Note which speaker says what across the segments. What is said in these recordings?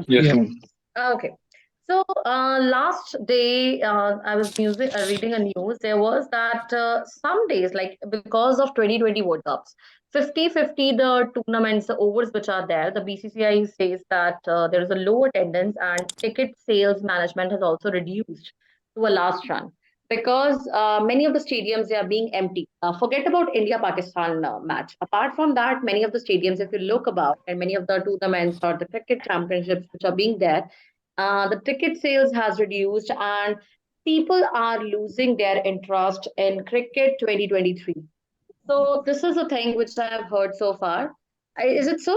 Speaker 1: Yes,
Speaker 2: Yeah.
Speaker 1: ma'am.
Speaker 3: Okay. So last day, I was reading a news. There was that some days, like because of 2020 World Cups, 50-50 the tournaments, the overs which are there, the BCCI says that there is a low attendance and ticket sales management has also reduced to a last run because many of the stadiums they are being empty. Forget about India-Pakistan match. Apart from that, many of the stadiums, if you look about, and many of the tournaments or the cricket championships which are being there, the ticket sales has reduced and people are losing their interest in cricket 2023. So this is a thing which I have heard so far. Is it so?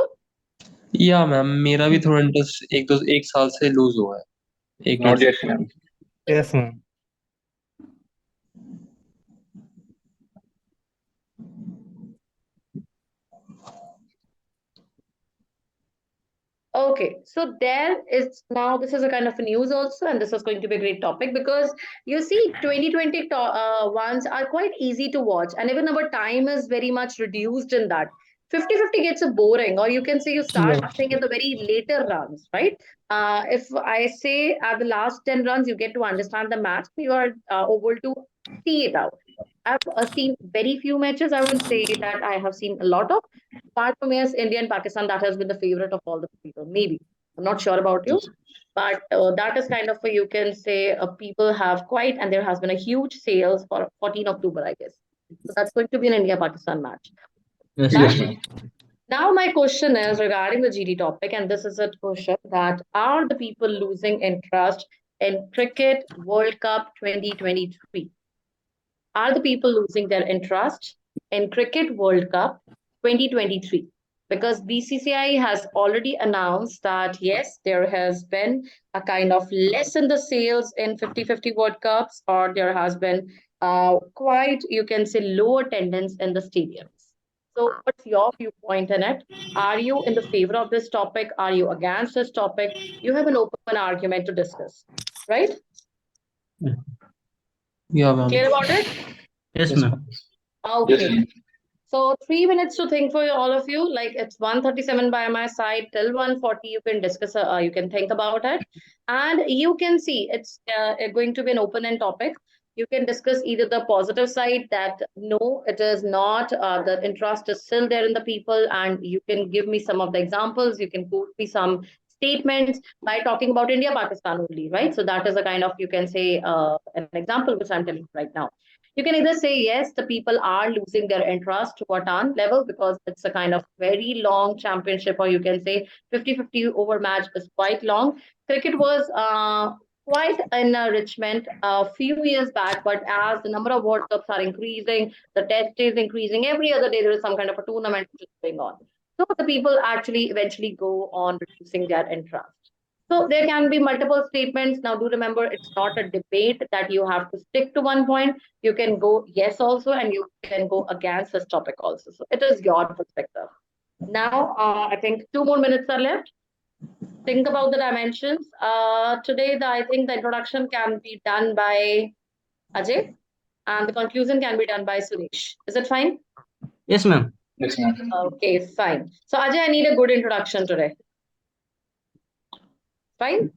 Speaker 2: या ma'am मेरा भी थोड़ा interest एक साल से loose हुआ है एक
Speaker 1: Not
Speaker 2: minute
Speaker 1: yet, ma'am.
Speaker 4: Yes, ma'am.
Speaker 3: Okay, so there is now this is a kind of a news also, and this is going to be a great topic because you see 2020 ones are quite easy to watch, and even our time is very much reduced in that. 50-50 gets a boring, or you can say you start
Speaker 4: Yeah.
Speaker 3: seeing at the very later runs, right? If I say at the last 10 runs, you get to understand the match, you are able to see it out. I've seen very few matches. I won't say that I have seen a lot of. Apart from yes, India and Pakistan, that has been the favorite of all the people. Maybe I'm not sure about you,
Speaker 1: Yes.
Speaker 3: but that is kind of a, you can say people have quite, and there has been a huge sales for 14 October, I guess. So that's going to be an India Pakistan match.
Speaker 4: Yes,
Speaker 1: Yes,
Speaker 3: Done.
Speaker 4: ma'am.
Speaker 1: ma'am.
Speaker 3: Now my question is regarding the GD topic, and this is a question that are the people losing interest in cricket World Cup 2023? Are the people losing their interest in Cricket World Cup 2023? Because BCCI has already announced that yes, there has been a kind of less in the sales in 50-50 World Cups, or there has been quite, you can say, low attendance in the stadiums. So, what's your viewpoint in it? Are you in the favor of this topic? Are you against this topic? You have an open argument to discuss, right?
Speaker 2: या ma'am
Speaker 3: Clear about it?
Speaker 4: Yes,
Speaker 1: Yes,
Speaker 4: ma'am.
Speaker 1: ma'am. Yes,
Speaker 3: Okay.
Speaker 1: ma'am.
Speaker 3: So 3 minutes to think for all of you. Like it's 1:37 by my side till 1:40. You can discuss. You can think about it, and you can see it's going to be an open-end topic. You can discuss either the positive side that no, it is not. The interest is still there in the people, and you can give me some of the examples. You can quote me some statements by talking about India, Pakistan only, right? So that is a kind of you can say an example which I'm telling you right now. You can either say yes, the people are losing their interest to a ton level because it's a kind of very long championship, or you can say 50-50 over match is quite long. Cricket was quite in Richmond a few years back, but as the number of World Cups are increasing, the test is increasing, every other day there is some kind of a tournament which is going on. So the people actually eventually go on reducing their interest. So there can be multiple statements. Now, do remember, it's not a debate that you have to stick to one point. You can go yes also, and you can go against this topic also. So it is your perspective. Now, I think 2 more minutes are left. Think about the dimensions. Today, I think the introduction can be done by Ajay, and the conclusion can be done by Suresh. Is it fine?
Speaker 4: Yes, ma'am.
Speaker 1: Yes, ma'am.
Speaker 3: Okay, fine. So Ajay, I need a good introduction today. Fine.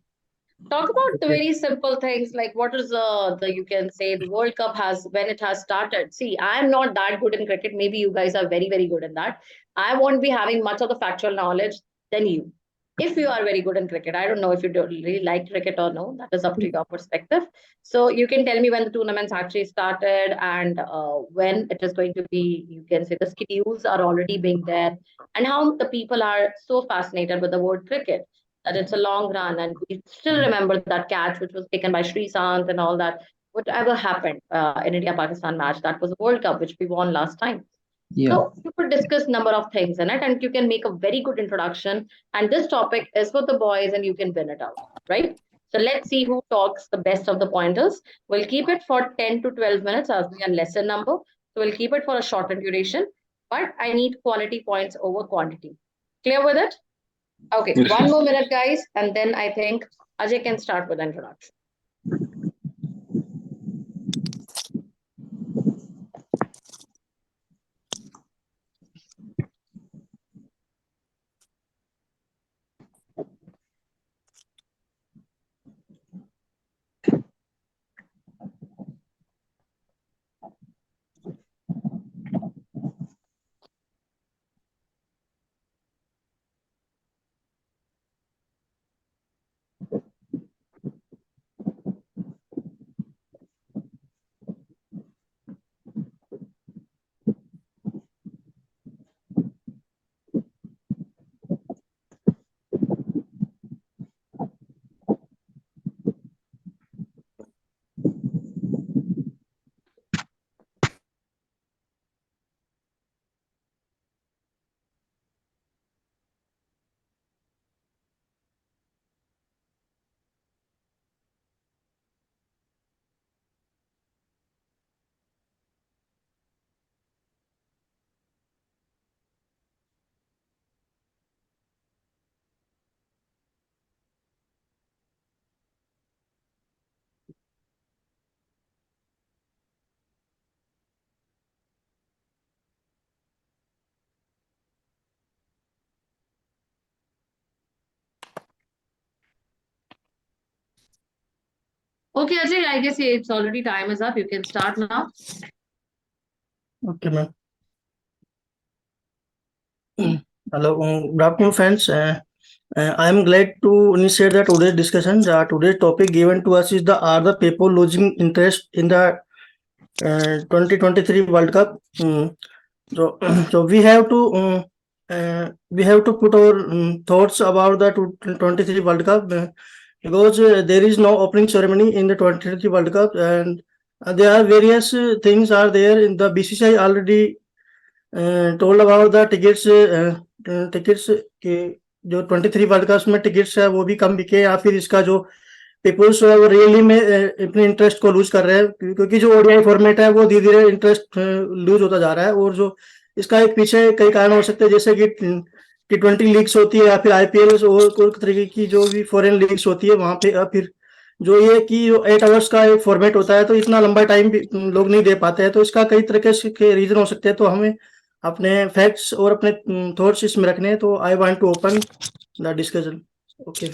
Speaker 3: Talk about the
Speaker 4: Okay.
Speaker 3: very simple things like what is the you can say the World Cup has when it has started. See, I am not that good in cricket. Maybe you guys are very, very good in that. I won't be having much of the factual knowledge than you. If you are very good in cricket, I don't know if you don't really like cricket or no. That is up to your perspective. So you can tell me when the tournaments actually started and when it is going to be. You can say the schedules are already being there, and how the people are so fascinated with the word cricket that it's a long run, and we still remember that catch which was taken by Sri Sant and all that. Whatever happened in India Pakistan match, that was a World Cup which we won last time.
Speaker 2: या
Speaker 3: So you could discuss number of things in it, and you can make a very good introduction. And this topic is for the boys, and you can win it out, right? So let's see who talks the best of the pointers. We'll keep it for 10 to 12 minutes as we are lesser number. So we'll keep it for a shorter duration. But I need quality points over quantity. Clear with it? Okay,
Speaker 1: Yes,
Speaker 3: one
Speaker 1: ma'am.
Speaker 3: more minute, guys, and then I think Ajay can start with the introduction. Okay, Ajay, I guess it's already time is up. You can start now.
Speaker 1: Okay, ma'am. Hello, good afternoon, friends. I am glad to initiate the today's discussion. The today's topic given to us is the are the people losing interest in the 2023 World Cup. So, so we have to put our thoughts about the 2023 World Cup because there is no opening ceremony in the 2023 World Cup, and there are various things are there in the BCCI already told about the tickets के जो 23 world cup में tickets है वो भी कम बिके या फिर इसका जो पीपुल्स है वो रियली में अपने इंटरेस्ट को लूज कर रहे हैं क्योंकि जो ओडीआई फॉर्मेट है वो धीरे धीरे इंटरेस्ट लूज होता जा रहा है और जो इसका एक पीछे कई कारण हो सकते हैं जैसे कि T20 लीग्स होती है या फिर आईपीएल और कोई तरीके की जो भी फॉरेन लीग्स होती है वहां पे या फिर जो ये कि 8 आवर्स का एक फॉर्मेट होता है तो इतना लंबा टाइम भी लोग नहीं दे पाते हैं तो इसका कई तरह के रीजन हो सकते हैं तो हमें अपने फैक्ट्स और अपने थॉट्स इसमें रखने हैं तो I want to open the discussion okay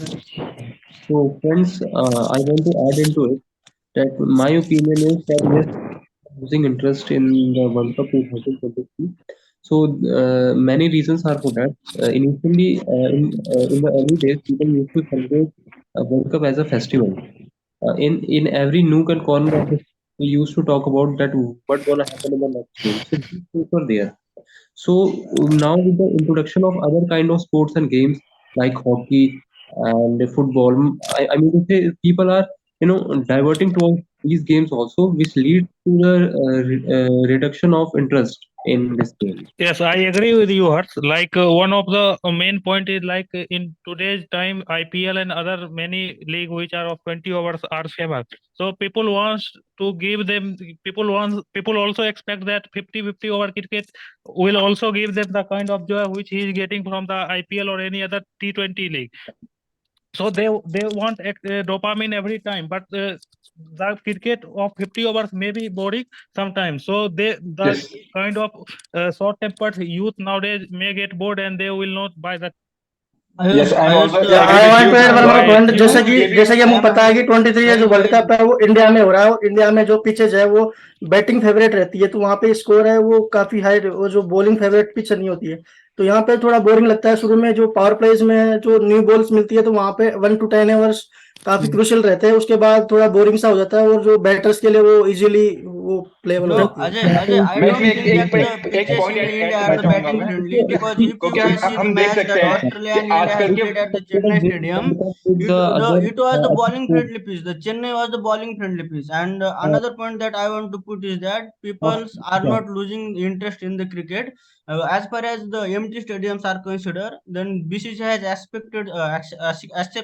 Speaker 2: So friends, I want to add into it that my opinion is that yes, losing interest in the World Cup 2023. So many reasons are for that. Initially, in the early days, people used to celebrate World Cup as a festival. In every nook and corner of it, we used to talk about that what gonna happen in the next game. So these things were there. So now with the introduction of other kind of sports and games like hockey and football, I mean to say people are diverting towards these games also, which leads to the reduction of interest in this game.
Speaker 5: Yes, I agree with you, Harsh. Like one of the main point is like in today's time, IPL and other many league which are of 20 overs are famous. So people wants to give them. People also expect that 50-50 over cricket will also give them the kind of joy which he is getting from the IPL or any other T20 league. So they want dopamine every time, but the cricket of 50 overs may be boring sometimes. So the
Speaker 2: Yes.
Speaker 5: kind of short-tempered youth nowadays may get bored and they will not buy that.
Speaker 6: Yes, I'm also
Speaker 1: I want to add one more point
Speaker 5: Why
Speaker 1: जैसे कि हमको पता है कि 23 जो world cup है वो India में हो रहा है और इंडिया में जो पिचेज है वो बैटिंग फेवरेट रहती है तो वहां पे स्कोर है वो काफी हाई और जो बॉलिंग फेवरेट पिच नहीं होती है तो यहाँ पे थोड़ा बोरिंग लगता है शुरू में जो पावर प्लेज में जो न्यू बॉल्स मिलती है तो वहां पे 1 to 10 ओवर्स काफी क्रूशियल रहते हैं उसके बाद थोड़ा बोरिंग सा हो जाता है और जो बैटर्स के लिए वो इजीली वो प्लेबल हो जाती है
Speaker 4: Ajay, I
Speaker 6: मैं
Speaker 4: don't
Speaker 6: इसमें
Speaker 4: think that the
Speaker 6: एक
Speaker 4: pitches
Speaker 6: point
Speaker 4: in
Speaker 6: add
Speaker 4: India
Speaker 6: करना
Speaker 4: are the
Speaker 6: चाहूंगा
Speaker 4: batting
Speaker 6: मैं
Speaker 4: friendly because if you
Speaker 6: क्योंकि
Speaker 4: guys see the
Speaker 6: हम देख
Speaker 4: match
Speaker 6: सकते
Speaker 4: that
Speaker 6: हैं
Speaker 4: Australia
Speaker 6: कि
Speaker 4: and India
Speaker 6: आजकल
Speaker 4: have
Speaker 6: के
Speaker 4: played at the Chennai Stadium, it was the bowling friendly pitch. The Chennai was the bowling friendly pitch. And another point that I want to put is that people are not losing interest in the cricket. As far as the empty stadiums are considered, then BCCI has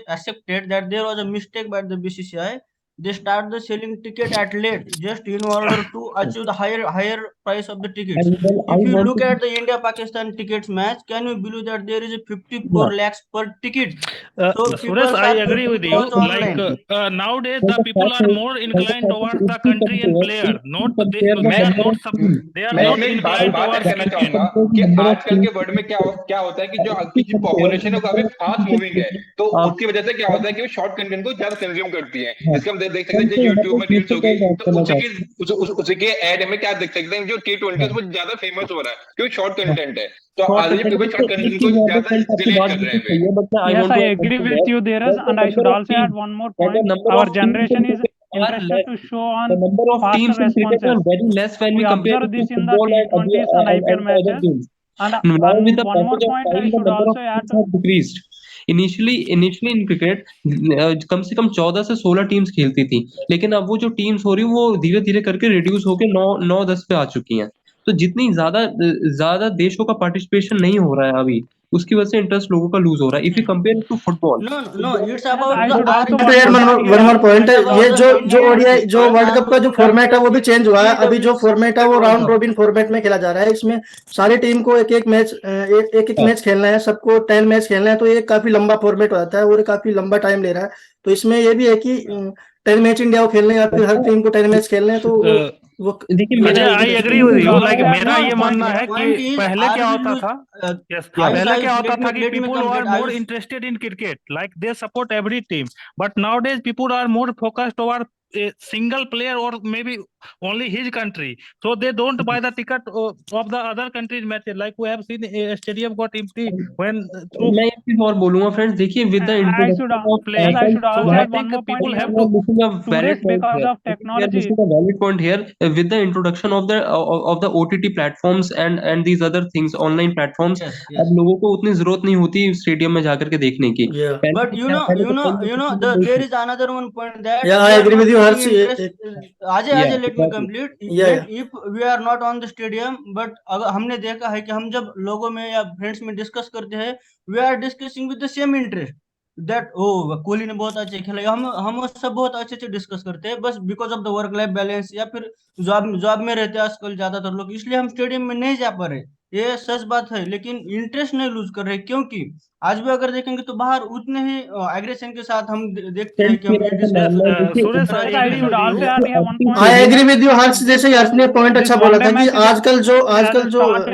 Speaker 4: accepted that there was a mistake by the BCCI. They start the selling ticket at late just in order to achieve the higher price of the tickets.
Speaker 2: And then I
Speaker 4: If you
Speaker 2: want
Speaker 4: look
Speaker 2: to
Speaker 4: at the India Pakistan tickets match, can you believe that there is a 54
Speaker 2: yeah.
Speaker 4: lakhs per ticket? So
Speaker 5: Suresh,
Speaker 4: people
Speaker 5: I
Speaker 4: are
Speaker 5: agree with
Speaker 4: to
Speaker 5: you.
Speaker 4: watch
Speaker 5: Like
Speaker 4: online.
Speaker 5: nowadays,
Speaker 2: So
Speaker 5: the
Speaker 2: the
Speaker 5: people
Speaker 2: fact
Speaker 5: are
Speaker 2: is,
Speaker 5: more
Speaker 2: so the
Speaker 5: inclined
Speaker 2: fact
Speaker 5: towards
Speaker 2: is,
Speaker 5: the
Speaker 2: if we
Speaker 5: country and
Speaker 2: compare,
Speaker 5: player. Not
Speaker 2: compare the
Speaker 5: they are
Speaker 2: number
Speaker 5: not
Speaker 2: of teams,
Speaker 5: they are
Speaker 6: मैं
Speaker 5: not
Speaker 6: इसमें एक
Speaker 5: inclined
Speaker 6: बात add
Speaker 5: towards
Speaker 6: करना
Speaker 5: cricket.
Speaker 6: चाहूंगा
Speaker 2: compare the
Speaker 6: कि
Speaker 2: number of
Speaker 6: आजकल
Speaker 2: teams,
Speaker 6: के world में क्या होता है कि जो
Speaker 2: if we
Speaker 6: किसी
Speaker 2: compare
Speaker 6: पॉपुलेशन है
Speaker 2: the
Speaker 6: वो काफी
Speaker 2: number of
Speaker 6: fast
Speaker 2: teams
Speaker 6: moving है तो उसकी वजह से क्या होता है कि वो शॉर्ट कंटेंट को ज्यादा कंज्यूम करती है
Speaker 2: हाँ,
Speaker 6: जिसके हम देख सकते
Speaker 2: कौन
Speaker 6: हैं जो
Speaker 2: से यहाँ
Speaker 6: यूट्यूब
Speaker 2: पे
Speaker 6: में रील्स
Speaker 2: दूसरे
Speaker 6: होगी
Speaker 2: पॉइंट ऐड
Speaker 6: तो
Speaker 2: करना
Speaker 6: उसी
Speaker 2: चाहते
Speaker 6: की उसी के एड में क्या देख सकते हैं जो T20
Speaker 2: हैं
Speaker 6: है वो ज्यादा फेमस हो रहा है क्योंकि शॉर्ट कंटेंट है तो
Speaker 2: शॉर्ट
Speaker 6: आज
Speaker 2: कंटेंट
Speaker 6: पीपल
Speaker 2: तो
Speaker 6: शॉर्ट
Speaker 2: एक
Speaker 6: कंटेंट को
Speaker 2: चीज यहाँ पे
Speaker 6: ज्यादा
Speaker 2: फ्रेंड्स आपकी
Speaker 6: रिलेट
Speaker 2: बात
Speaker 6: कर रहे
Speaker 2: बिल्कुल
Speaker 6: हैं
Speaker 2: सही है but I
Speaker 7: Yes,
Speaker 2: want
Speaker 7: I
Speaker 2: to add
Speaker 7: agree
Speaker 2: to
Speaker 7: with
Speaker 2: that
Speaker 7: you, Dheeraj,
Speaker 2: that the
Speaker 7: and I should
Speaker 2: number of
Speaker 7: also add
Speaker 2: teams
Speaker 7: one more
Speaker 2: that the
Speaker 7: point.
Speaker 2: number
Speaker 7: Our
Speaker 2: of teams
Speaker 7: generation
Speaker 2: in
Speaker 7: is
Speaker 2: cricket are
Speaker 7: interested
Speaker 2: less
Speaker 7: to show
Speaker 2: the
Speaker 7: on
Speaker 2: number of
Speaker 7: faster
Speaker 2: teams in cricket are
Speaker 7: responses.
Speaker 2: very less when we
Speaker 7: We
Speaker 2: compare
Speaker 7: observe
Speaker 2: it to
Speaker 7: this in the
Speaker 2: football
Speaker 7: T20s and IPL
Speaker 2: and other
Speaker 7: matches.
Speaker 2: games.
Speaker 7: And
Speaker 2: Now with the
Speaker 7: one more
Speaker 2: passage of
Speaker 7: point I
Speaker 2: time, the
Speaker 7: should
Speaker 2: number of
Speaker 7: also add
Speaker 2: teams have decreased. Initially in cricket कम से कम 14 से 16 teams खेलती थी लेकिन अब वो जो teams हो रही वो धीरे धीरे करके रिड्यूस होके 9-10 पे आ चुकी हैं तो जितनी ज्यादा देशों का पार्टिसिपेशन नहीं हो रहा है अभी उसकी वजह से इंटरेस्ट लोगों का लूज हो रहा है if you compare to football
Speaker 4: No, it's
Speaker 7: Yes,
Speaker 4: about
Speaker 7: I
Speaker 4: the
Speaker 7: should also
Speaker 1: to add
Speaker 7: one more
Speaker 1: one more point
Speaker 7: point
Speaker 1: है
Speaker 7: about
Speaker 1: ये
Speaker 7: the
Speaker 1: जो
Speaker 7: Indian
Speaker 1: ओडीआई जो वर्ल्ड कप का जो फॉर्मेट है वो भी चेंज हुआ है अभी जो फॉर्मेट है वो राउंड रॉबिन फॉर्मेट में खेला जा रहा है इसमें सारी टीम को एक एक मैच खेलना है सबको 10 मैच खेलना है तो ये काफी लंबा फॉर्मेट हो जाता है और काफी लंबा टाइम ले रहा है तो इसमें ये भी है कि 10 मैच इंडिया को खेलने या फिर हर टीम को 10 मैच खेलने हैं तो वो
Speaker 2: देखिए
Speaker 5: Ajay,
Speaker 2: मेरा
Speaker 5: I
Speaker 2: एक
Speaker 5: agree with you.
Speaker 7: should
Speaker 5: Like
Speaker 7: also add
Speaker 5: मेरा
Speaker 7: one
Speaker 5: ये
Speaker 7: more point
Speaker 5: मानना
Speaker 7: here.
Speaker 5: है
Speaker 4: point
Speaker 5: कि
Speaker 4: is,
Speaker 5: पहले
Speaker 4: are
Speaker 5: क्या
Speaker 4: we
Speaker 5: होता
Speaker 4: lose?
Speaker 5: था Yes,
Speaker 4: Ayush,
Speaker 5: पहले क्या होता था कि
Speaker 4: let me
Speaker 5: people are
Speaker 4: complete.
Speaker 5: more
Speaker 4: Ayush,
Speaker 5: interested in cricket. Like they support every team. But nowadays people are more focused toward a single player or maybe only his country, so they don't buy the ticket of the other countries matches. Like we have seen a stadium got empty when through
Speaker 2: मैं एक चीज और बोलूंगा friends, देखिए with the introduction of
Speaker 5: playing.
Speaker 7: I should
Speaker 5: So
Speaker 7: also
Speaker 5: I
Speaker 7: add one
Speaker 5: think
Speaker 7: more point
Speaker 5: people
Speaker 7: here.
Speaker 5: have to
Speaker 2: missing a valid
Speaker 7: Today's
Speaker 2: point
Speaker 7: because
Speaker 2: here.
Speaker 7: of
Speaker 2: We are
Speaker 7: technology,
Speaker 2: missing a valid point here with the introduction of the OTT platforms and these other things, online platforms.
Speaker 4: Yes,
Speaker 2: अब
Speaker 4: yes.
Speaker 2: लोगों को उतनी जरूरत नहीं होती stadium में जाकर के देखने की।
Speaker 1: Yeah.
Speaker 2: पहले
Speaker 4: But
Speaker 2: तो क्या, पहले तो
Speaker 4: there is another one point that
Speaker 1: Yeah,
Speaker 4: we
Speaker 1: I
Speaker 4: are
Speaker 1: agree
Speaker 4: not
Speaker 1: with you,
Speaker 4: taking
Speaker 1: Harsh.
Speaker 4: interest. Ajay, let me complete.
Speaker 1: Yeah,
Speaker 4: When if we are not on the stadium, but अगर हमने देखा है कि हम जब लोगों में या फ्रेंड्स में डिस्कस करते हैं, we are discussing with the same interest. That Kohli ने बहुत अच्छे खेला, हम सब बहुत अच्छे से डिस्कस करते हैं, बस because of the work life balance या फिर जॉब में रहते हैं आजकल ज्यादातर लोग, इसलिए हम स्टेडियम में नहीं जा पा रहे। ये सच बात है, लेकिन इंटरेस्ट नहीं लूज कर रहे, क्योंकि आज भी अगर देखेंगे तो बाहर उतने ही एग्रेशन के साथ हम देखते हैं कि हम ये
Speaker 5: Suresh, I
Speaker 7: I
Speaker 5: agree
Speaker 7: should
Speaker 5: with
Speaker 7: also
Speaker 5: you.
Speaker 7: add here one point.
Speaker 1: I agree with you, हर्ष। जैसे हर्ष ने पॉइंट
Speaker 7: This
Speaker 1: अच्छा बोला था
Speaker 7: one-day
Speaker 1: कि
Speaker 7: match is
Speaker 1: आजकल जो
Speaker 7: start at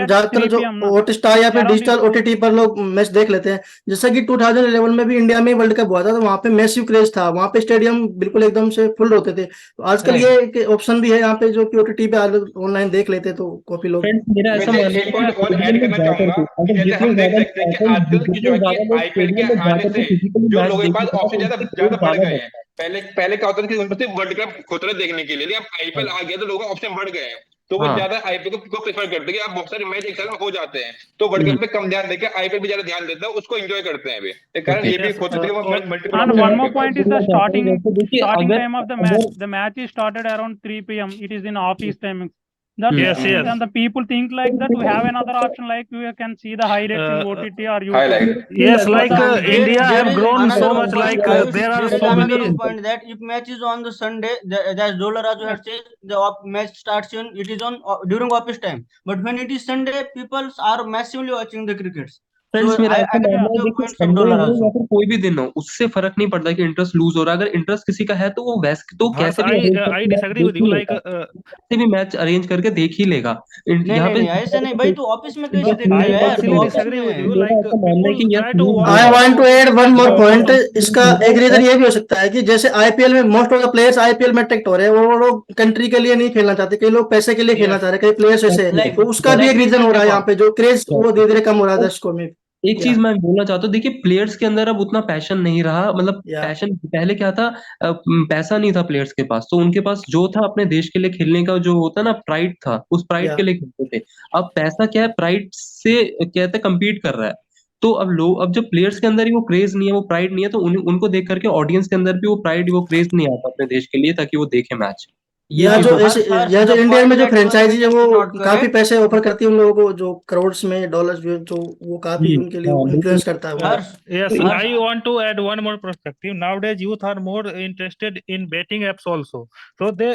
Speaker 1: ज्यादातर
Speaker 7: 3
Speaker 1: जो
Speaker 7: PM ना।
Speaker 1: हॉटस्टार या फिर
Speaker 7: Around
Speaker 1: डिजिटल ओटीटी पर लोग मैच देख लेते हैं। जैसा कि 2011 में भी इंडिया में वर्ल्ड कप हुआ था, तो वहां पे मैसिव क्रेज था, वहां पे स्टेडियम बिल्कुल एकदम से फुल होते थे। तो आजकल ये एक ऑप्शन भी है यहाँ पे, जो कि ओटीटी पे ऑनलाइन देख लेते हैं, तो काफी लोग।
Speaker 2: फ्रेंड्स मेरा ऐसा
Speaker 6: मैं
Speaker 2: मानना
Speaker 6: एक पॉइंट और
Speaker 2: है
Speaker 6: ऐड करना चाहूंगा कि
Speaker 2: अगर
Speaker 6: जैसे
Speaker 2: जितने
Speaker 6: हम देख
Speaker 2: ज्यादा
Speaker 6: सकते हैं कि आजकल की जो है कि आईपीएल के
Speaker 2: स्टेडियम में
Speaker 6: आने
Speaker 2: जाकर
Speaker 6: से
Speaker 2: के फिजिकली
Speaker 6: जो
Speaker 2: मैच
Speaker 6: लोगों के पास
Speaker 2: देखने
Speaker 6: ऑप्शन
Speaker 2: का
Speaker 6: ज्यादा
Speaker 2: उनका
Speaker 6: ज्यादा बढ़
Speaker 2: ज्यादा
Speaker 6: गए हैं।
Speaker 2: बढ़ता है।
Speaker 6: पहले क्या होता था कि उनको सिर्फ वर्ल्ड कप होता था देखने के लिए, लेकिन अब आईपीएल आ गया तो लोगों के ऑप्शन बढ़ गए हैं, तो वो
Speaker 2: हाँ।
Speaker 6: ज्यादा आईपीएल को प्रेफर करते हैं कि आप बहुत सारे मैच एक साथ में हो जाते हैं, तो वर्ल्ड कप पे कम ध्यान देकर आईपीएल पे ज्यादा ध्यान देते हैं, उसको एंजॉय करते हैं अभी। एक कारण ये भी
Speaker 5: Yes,
Speaker 6: हो सकता है कि वो मल्टीपल
Speaker 7: And
Speaker 6: ऑप्शन है
Speaker 7: one more
Speaker 6: उनके पास।
Speaker 7: point is the starting
Speaker 2: देखिए अगर
Speaker 7: time of the match. The match is started around 3 PM. It is in office timing. That
Speaker 5: Yes, yes.
Speaker 7: and the people think like that we have another option, like we can see the highlights in OTT or
Speaker 6: Highlight.
Speaker 7: YouTube.
Speaker 5: Yes, like India
Speaker 4: There
Speaker 5: have
Speaker 4: is
Speaker 5: grown
Speaker 4: another
Speaker 5: so much.
Speaker 4: point,
Speaker 5: Like
Speaker 4: Ayush,
Speaker 5: there are
Speaker 4: there is
Speaker 5: so
Speaker 4: another
Speaker 5: many.
Speaker 4: point that if match is on the Sunday, that's Dollar Raju had said the match starts in, it is on during office time. But when it is Sunday, people are massively watching the crickets.
Speaker 2: Friends
Speaker 4: So
Speaker 2: मेरा
Speaker 4: I
Speaker 2: ऐसा
Speaker 4: agree
Speaker 2: मानना
Speaker 4: with
Speaker 2: है,
Speaker 4: the
Speaker 2: देखिए
Speaker 4: points of
Speaker 2: Sunday
Speaker 4: Dollar
Speaker 2: हो या
Speaker 4: also.
Speaker 2: फिर कोई भी दिन हो, उससे फर्क नहीं पड़ता कि इंटरेस्ट लूज हो रहा है। अगर इंटरेस्ट किसी का है तो वो वैसे तो
Speaker 5: Harsh,
Speaker 2: कैसे भी arrange
Speaker 5: I
Speaker 2: करके मैच
Speaker 5: disagree with
Speaker 2: देख
Speaker 5: you.
Speaker 2: ही
Speaker 5: Like
Speaker 2: लेगा, कैसे भी मैच अरेंज करके देख ही लेगा।
Speaker 4: नहीं
Speaker 2: यहाँ
Speaker 4: नहीं
Speaker 2: पे
Speaker 4: नहीं, ऐसे नहीं भाई, तो ऑफिस में कैसे देखते
Speaker 5: I
Speaker 4: हैं यार, तो
Speaker 5: partially
Speaker 4: office
Speaker 5: disagree with you.
Speaker 4: में
Speaker 5: Like
Speaker 2: मेरा ऐसा मानना है
Speaker 5: people
Speaker 2: कि yes
Speaker 5: try to
Speaker 2: lose
Speaker 5: watch
Speaker 1: I
Speaker 2: होगा।
Speaker 1: want to add one more point.
Speaker 5: the
Speaker 1: इसका एक रीजन ये भी हो सकता है कि जैसे आईपीएल में most of the players IPL में अट्रैक्ट हो रहे हैं, वो लोग कंट्री के लिए नहीं खेलना चाहते, कई लोग पैसे के लिए खेलना
Speaker 4: Yes.
Speaker 1: चाह रहे हैं, कई प्लेयर्स ऐसे हैं।
Speaker 4: Like
Speaker 1: तो उसका भी एक रीजन हो रहा है यहाँ पे, जो क्रेज वो धीरे धीरे कम हो रहा है दर्शकों में।
Speaker 2: एक चीज मैं बोलना चाहता हूँ, देखिए प्लेयर्स के अंदर अब उतना पैशन नहीं रहा, मतलब
Speaker 1: Yeah.
Speaker 2: पैशन पहले क्या था, पैसा नहीं था प्लेयर्स के पास, तो उनके पास जो था अपने देश के लिए खेलने का जो होता ना प्राइड था, उस प्राइड
Speaker 1: Yeah.
Speaker 2: के लिए खेलते थे। अब पैसा क्या है, प्राइड से कहते कम्पीट कर रहा है। तो अब जब प्लेयर्स के अंदर ही वो क्रेज नहीं है, वो प्राइड नहीं है, तो उनको देख करके ऑडियंस के अंदर भी वो प्राइड, वो क्रेज नहीं आता अपने देश के लिए ताकि वो देखे मैच। ये
Speaker 1: या
Speaker 2: चीज
Speaker 1: जो ऐसे या जो
Speaker 4: the
Speaker 1: इंडिया
Speaker 4: point
Speaker 1: में जो
Speaker 4: that you are
Speaker 1: फ्रेंचाइजी है,
Speaker 4: saying is
Speaker 1: वो
Speaker 4: not
Speaker 1: काफी
Speaker 4: correct.
Speaker 1: पैसे ऑफर करती है उन लोगों को, जो करोड़ में डॉलर्स, जो वो काफी उनके लिए
Speaker 2: हाँ,
Speaker 1: इन्फ्लुएंस करता है वो।
Speaker 4: Harsh,
Speaker 5: Yes,
Speaker 4: Harsh,
Speaker 5: I want to add one more perspective. Nowadays, youth are more interested in betting apps also. So they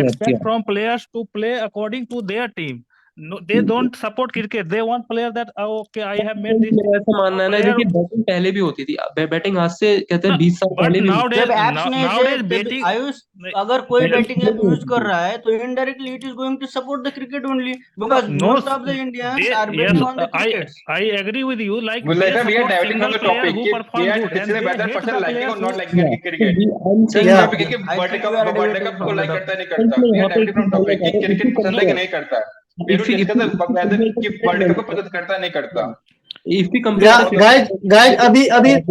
Speaker 5: expect from players to play according to their team. No, they don't support cricket. They want player that okay, I have made this
Speaker 2: मेरा ऐसा मानना है ना,
Speaker 5: player.
Speaker 2: देखिए batting पहले भी होती थी, बैटिंग आज से कहते हैं 20 साल
Speaker 5: But
Speaker 2: पहले भी
Speaker 5: nowadays,
Speaker 4: जब एप्स नहीं थे
Speaker 5: nowadays
Speaker 4: तब
Speaker 5: betting.
Speaker 4: आयुष, अगर कोई
Speaker 2: Betting
Speaker 4: बैटिंग ऐप
Speaker 2: पहले भी
Speaker 4: यूज
Speaker 2: होती
Speaker 4: कर
Speaker 2: थी।
Speaker 4: रहा है तो indirectly it is going to support the cricket only, because
Speaker 5: No,
Speaker 4: most of the Indians
Speaker 5: they,
Speaker 4: are
Speaker 5: yes,
Speaker 4: betting on the cricket.
Speaker 5: I agree with you. Like
Speaker 6: Well,
Speaker 5: they
Speaker 6: like we are
Speaker 5: support
Speaker 6: diverting from
Speaker 5: single
Speaker 6: the
Speaker 5: player
Speaker 6: topic
Speaker 5: who
Speaker 6: कि
Speaker 5: perform
Speaker 6: they are
Speaker 5: good, and
Speaker 6: deciding
Speaker 5: they
Speaker 6: whether
Speaker 5: hate
Speaker 6: person
Speaker 5: the
Speaker 6: liking or
Speaker 5: players
Speaker 6: not
Speaker 5: who.
Speaker 6: liking
Speaker 2: Yeah.
Speaker 6: cricket.
Speaker 2: I'm saying
Speaker 1: Yeah.
Speaker 2: that
Speaker 6: क्योंकि
Speaker 4: I
Speaker 6: world
Speaker 4: think
Speaker 6: cup
Speaker 4: we are
Speaker 6: world
Speaker 4: deviating
Speaker 6: cup को
Speaker 4: from the
Speaker 6: like करता है नहीं
Speaker 2: friends
Speaker 6: करता,
Speaker 2: मैं
Speaker 6: we
Speaker 2: यहाँ
Speaker 6: are
Speaker 2: पे
Speaker 6: diverting from topic कि क्रिकेट पसंद है कि नहीं करता,
Speaker 2: if
Speaker 6: Peru
Speaker 2: we
Speaker 6: discuss whether कि वर्ल्ड कप को
Speaker 2: compare
Speaker 6: पसंद करता है नहीं करता।
Speaker 1: या गाइस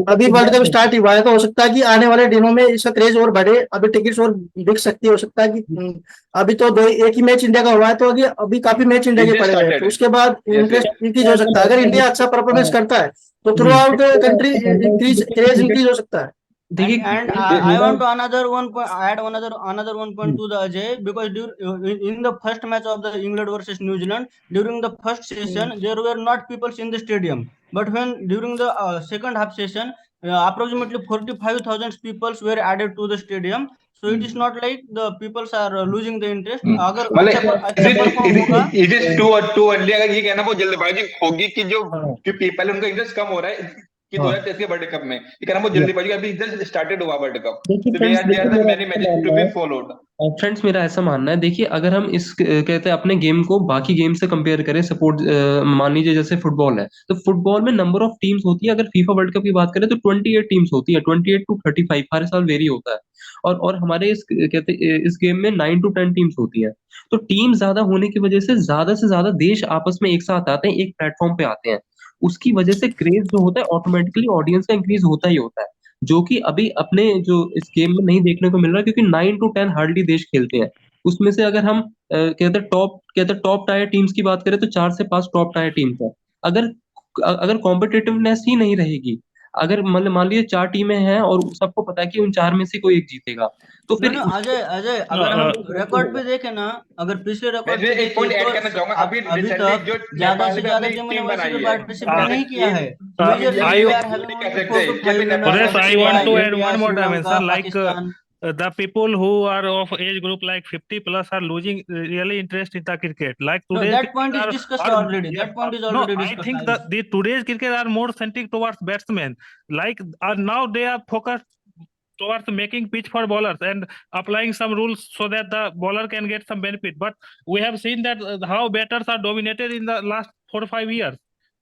Speaker 1: अभी वर्ल्ड कप स्टार्ट हुआ है, तो हो सकता है कि आने वाले दिनों में इसका क्रेज और बढ़े, अभी टिकट्स और बिक सकती है। हो सकता है कि अभी तो एक ही मैच इंडिया का हुआ है, तो अभी काफी मैच इंडिया के
Speaker 6: India
Speaker 1: पड़े हुए हैं,
Speaker 6: started.
Speaker 1: तो उसके बाद इंटरेस्ट इंक्रीज हो सकता है। अगर इंडिया अच्छा परफॉर्मेंस करता है तो through out country craze increase हो सकता है।
Speaker 4: And I want to another one point, add another one point to the Ajay, because in the first match of the England versus New Zealand, during the first session there were not people in the stadium, but when during the second half session, approximately 45,000 people were added to the stadium. So it is not like the peoples are losing the interest. अगर अच्छा perform होगा,
Speaker 6: it is too early अगर ये कहना बहुत जल्दबाजी होगी कि जो पहले उनका इंटरेस्ट कम हो रहा है कि 2023 के वर्ल्ड कप में, ये कहना बहुत जल्दीबाजी, अभी जस्ट स्टार्टेड हुआ वर्ल्ड कप,
Speaker 2: देखिए
Speaker 6: they are the many matches to be followed.
Speaker 2: Friends मेरा ऐसा मानना है, देखिए अगर हम इस कहते हैं अपने गेम को बाकी गेम से कंपेयर करें, सपोर्ट मान लीजिए जैसे फुटबॉल है, तो फुटबॉल में नंबर ऑफ टीम्स होती है, अगर फीफा वर्ल्ड कप की बात करें तो 28 टीम्स होती है, 28 to 35 हर साल वेरी होता है। और हमारे इस कहते इस गेम में 9 to 10 टीम्स होती हैं। तो टीम ज्यादा होने की वजह से ज्यादा देश आपस में एक साथ आते हैं, एक प्लेटफॉर्म पे आते हैं। उसकी वजह से क्रेज जो होता है ऑटोमेटिकली ऑडियंस का इंक्रीज होता ही होता है, जो कि अभी अपने जो इस गेम में नहीं देखने को मिल रहा, क्योंकि 9 to 10 हार्डली देश खेलते हैं। उसमें से अगर हम कहते टॉप टायर टीम्स की बात करें तो 4 से 5 टॉप टायर टीम्स है। अगर अगर कॉम्पिटिटिवनेस ही नहीं रहेगी, अगर मतलब मान लीजिए 4 टीमें हैं और सबको पता है कि उन 4 में से कोई एक जीतेगा, तो फिर
Speaker 4: अजय अगर हम रिकॉर्ड पे देखें ना, अगर पिछले रिकॉर्ड पे
Speaker 6: एक पॉइंट
Speaker 4: देखें
Speaker 6: ऐड करना चाहूंगा।
Speaker 4: तो
Speaker 6: अभी
Speaker 4: अभी
Speaker 6: रिसेंटली
Speaker 4: तक
Speaker 6: जो
Speaker 4: ज्यादा
Speaker 6: नेपाल
Speaker 4: से
Speaker 6: ने
Speaker 4: ज्यादा
Speaker 6: अपनी
Speaker 4: टीम ने
Speaker 6: टीम
Speaker 4: वैसे
Speaker 6: बनाई
Speaker 4: भी
Speaker 6: है,
Speaker 4: पार्टिसिपेट नहीं किया है। Majorly
Speaker 5: I
Speaker 4: we are having
Speaker 6: कह
Speaker 4: ओनली
Speaker 6: सकते
Speaker 4: 4
Speaker 6: हैं
Speaker 4: to
Speaker 6: जब
Speaker 4: 5
Speaker 6: भी Nepal
Speaker 4: winners
Speaker 5: Suresh,
Speaker 4: like
Speaker 5: I
Speaker 4: India,
Speaker 5: want to add
Speaker 4: India,
Speaker 5: one more
Speaker 4: Sri
Speaker 5: dimension,
Speaker 4: Lanka,
Speaker 5: like
Speaker 4: Pakistan.
Speaker 5: the people who are of age group like 50 plus are losing really interest in the cricket. Like
Speaker 4: No,
Speaker 5: today's
Speaker 4: that point
Speaker 5: cricket
Speaker 4: is discussed
Speaker 5: are
Speaker 4: already.
Speaker 5: yeah,
Speaker 4: That point is
Speaker 5: no,
Speaker 4: already
Speaker 5: I
Speaker 4: discussed.
Speaker 5: think that the today's cricket are more centric towards batsmen. Like now they are focused towards making pitch for bowlers and applying some rules so that the bowler can get some benefit. But we have seen that how batters are dominated in the last 4 or 5 years.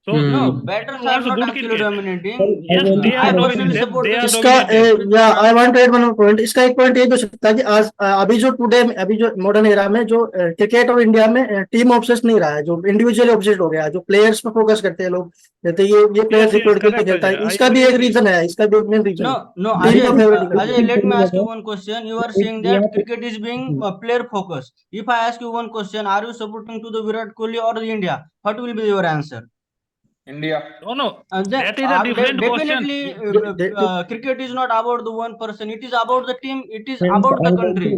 Speaker 5: So
Speaker 4: No,
Speaker 2: Hmm.
Speaker 4: batters
Speaker 5: people
Speaker 4: are
Speaker 5: wants
Speaker 4: not
Speaker 5: good
Speaker 4: actually
Speaker 5: cricket.
Speaker 4: dominating.
Speaker 5: Yes, they
Speaker 4: I
Speaker 5: are
Speaker 4: personally
Speaker 5: dominated.
Speaker 4: support
Speaker 5: They
Speaker 4: the
Speaker 5: are
Speaker 1: इसका
Speaker 5: dominated.
Speaker 1: या I want to add one point. इसका एक point ये भी हो सकता है कि आज अभी जो टुडे अभी जो मॉडर्न एरा में जो क्रिकेट और इंडिया में टीम ऑब्सेस्ड नहीं रहा है, जो इंडिविजुअली ऑब्सेस्ड हो गया है, जो प्लेयर्स पे फोकस करते हैं लोग, कहते हैं ये प्लेयर
Speaker 5: Yes, yes,
Speaker 1: रिकॉर्ड करके
Speaker 5: correct,
Speaker 1: खेलता
Speaker 5: Ajay.
Speaker 1: है।
Speaker 5: I
Speaker 1: इसका भी
Speaker 5: agree
Speaker 1: एक
Speaker 5: with you.
Speaker 1: रीजन है, इसका भी एक मेन रीजन
Speaker 4: No,
Speaker 1: है
Speaker 4: no,
Speaker 1: टीम का फेवरेट
Speaker 4: Ajay,
Speaker 1: करते हैं।
Speaker 4: let me ask you one question. You are saying that
Speaker 2: यहाँ पे
Speaker 4: cricket is being player focused. If I ask you one question, are you supporting to the Virat Kohli or the India? What will be your answer?
Speaker 6: India.
Speaker 5: No,
Speaker 4: Then
Speaker 5: that is a different question.
Speaker 4: definitely cricket is not about the one person. It is about the team. It is
Speaker 2: Friends,
Speaker 4: about
Speaker 2: I
Speaker 4: the
Speaker 2: want to
Speaker 4: country.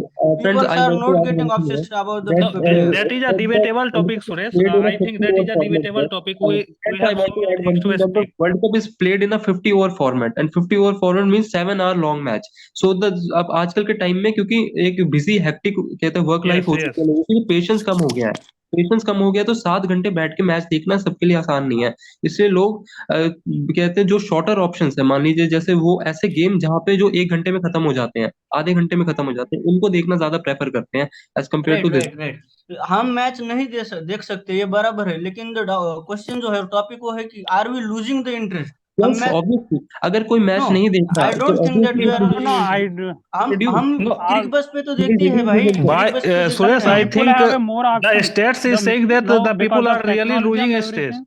Speaker 2: friends,
Speaker 4: People
Speaker 2: I
Speaker 4: are
Speaker 2: want to
Speaker 4: not
Speaker 2: add
Speaker 4: getting
Speaker 2: one thing here,
Speaker 4: obsessed about the
Speaker 2: that
Speaker 5: No,
Speaker 4: players.
Speaker 5: that is a
Speaker 2: that the
Speaker 5: debatable
Speaker 2: World
Speaker 5: topic,
Speaker 2: Cup is
Speaker 5: Suresh.
Speaker 2: played in a
Speaker 5: I think
Speaker 2: 50
Speaker 5: that
Speaker 2: over
Speaker 5: is a
Speaker 2: format.
Speaker 5: debatable topic. We
Speaker 2: Friends, I
Speaker 5: have
Speaker 2: want
Speaker 5: so
Speaker 2: to
Speaker 5: many
Speaker 2: add
Speaker 5: things
Speaker 2: one
Speaker 5: to
Speaker 2: thing, that the
Speaker 5: speak.
Speaker 2: World Cup is played in a 50 over format, and 50 over format means 7 hour long match. So the अब आजकल के time में, क्योंकि एक busy hectic कहते हैं work life
Speaker 5: Yes,
Speaker 2: हो
Speaker 5: yes.
Speaker 2: चुकी है लोगों की, पेशेंस कम हो गया है। पेशेंस कम हो गया तो 7 घंटे बैठ के मैच देखना सबके लिए आसान नहीं है। इसलिए लोग कहते हैं जो शॉर्टर ऑप्शंस है, मान लीजिए जैसे वो ऐसे गेम जहाँ पे जो 1 घंटे में खत्म हो जाते हैं, आधे घंटे में खत्म हो जाते हैं, उनको देखना ज्यादा प्रेफर करते हैं as compare to this.
Speaker 4: Right. हम मैच नहीं देख सकते, ये बराबर है, लेकिन जो क्वेश्चन जो है टॉपिक वो है कि are we losing the interest? हम
Speaker 2: यस,
Speaker 4: मैच
Speaker 2: ऑब्वियसली अगर कोई मैच
Speaker 4: नो,
Speaker 2: नहीं देख रहा
Speaker 4: आई
Speaker 2: तो
Speaker 4: don't think that we are
Speaker 2: obviously
Speaker 7: No,
Speaker 4: losing
Speaker 7: I
Speaker 4: interest.
Speaker 7: do.
Speaker 4: हम
Speaker 5: No,
Speaker 4: क्रिक बस पे तो
Speaker 2: he will
Speaker 4: देखते हैं
Speaker 2: reduce
Speaker 4: भाई,
Speaker 2: his interest.
Speaker 5: By
Speaker 4: क्रिक बस पे देखते
Speaker 5: Suresh, I
Speaker 4: हैं।
Speaker 7: People
Speaker 5: think
Speaker 7: have a more
Speaker 5: the
Speaker 7: options.
Speaker 5: stats is
Speaker 7: The
Speaker 5: saying that
Speaker 7: now
Speaker 5: the
Speaker 7: because
Speaker 5: people
Speaker 7: of
Speaker 5: are really
Speaker 7: technology
Speaker 5: losing
Speaker 7: and
Speaker 5: interest.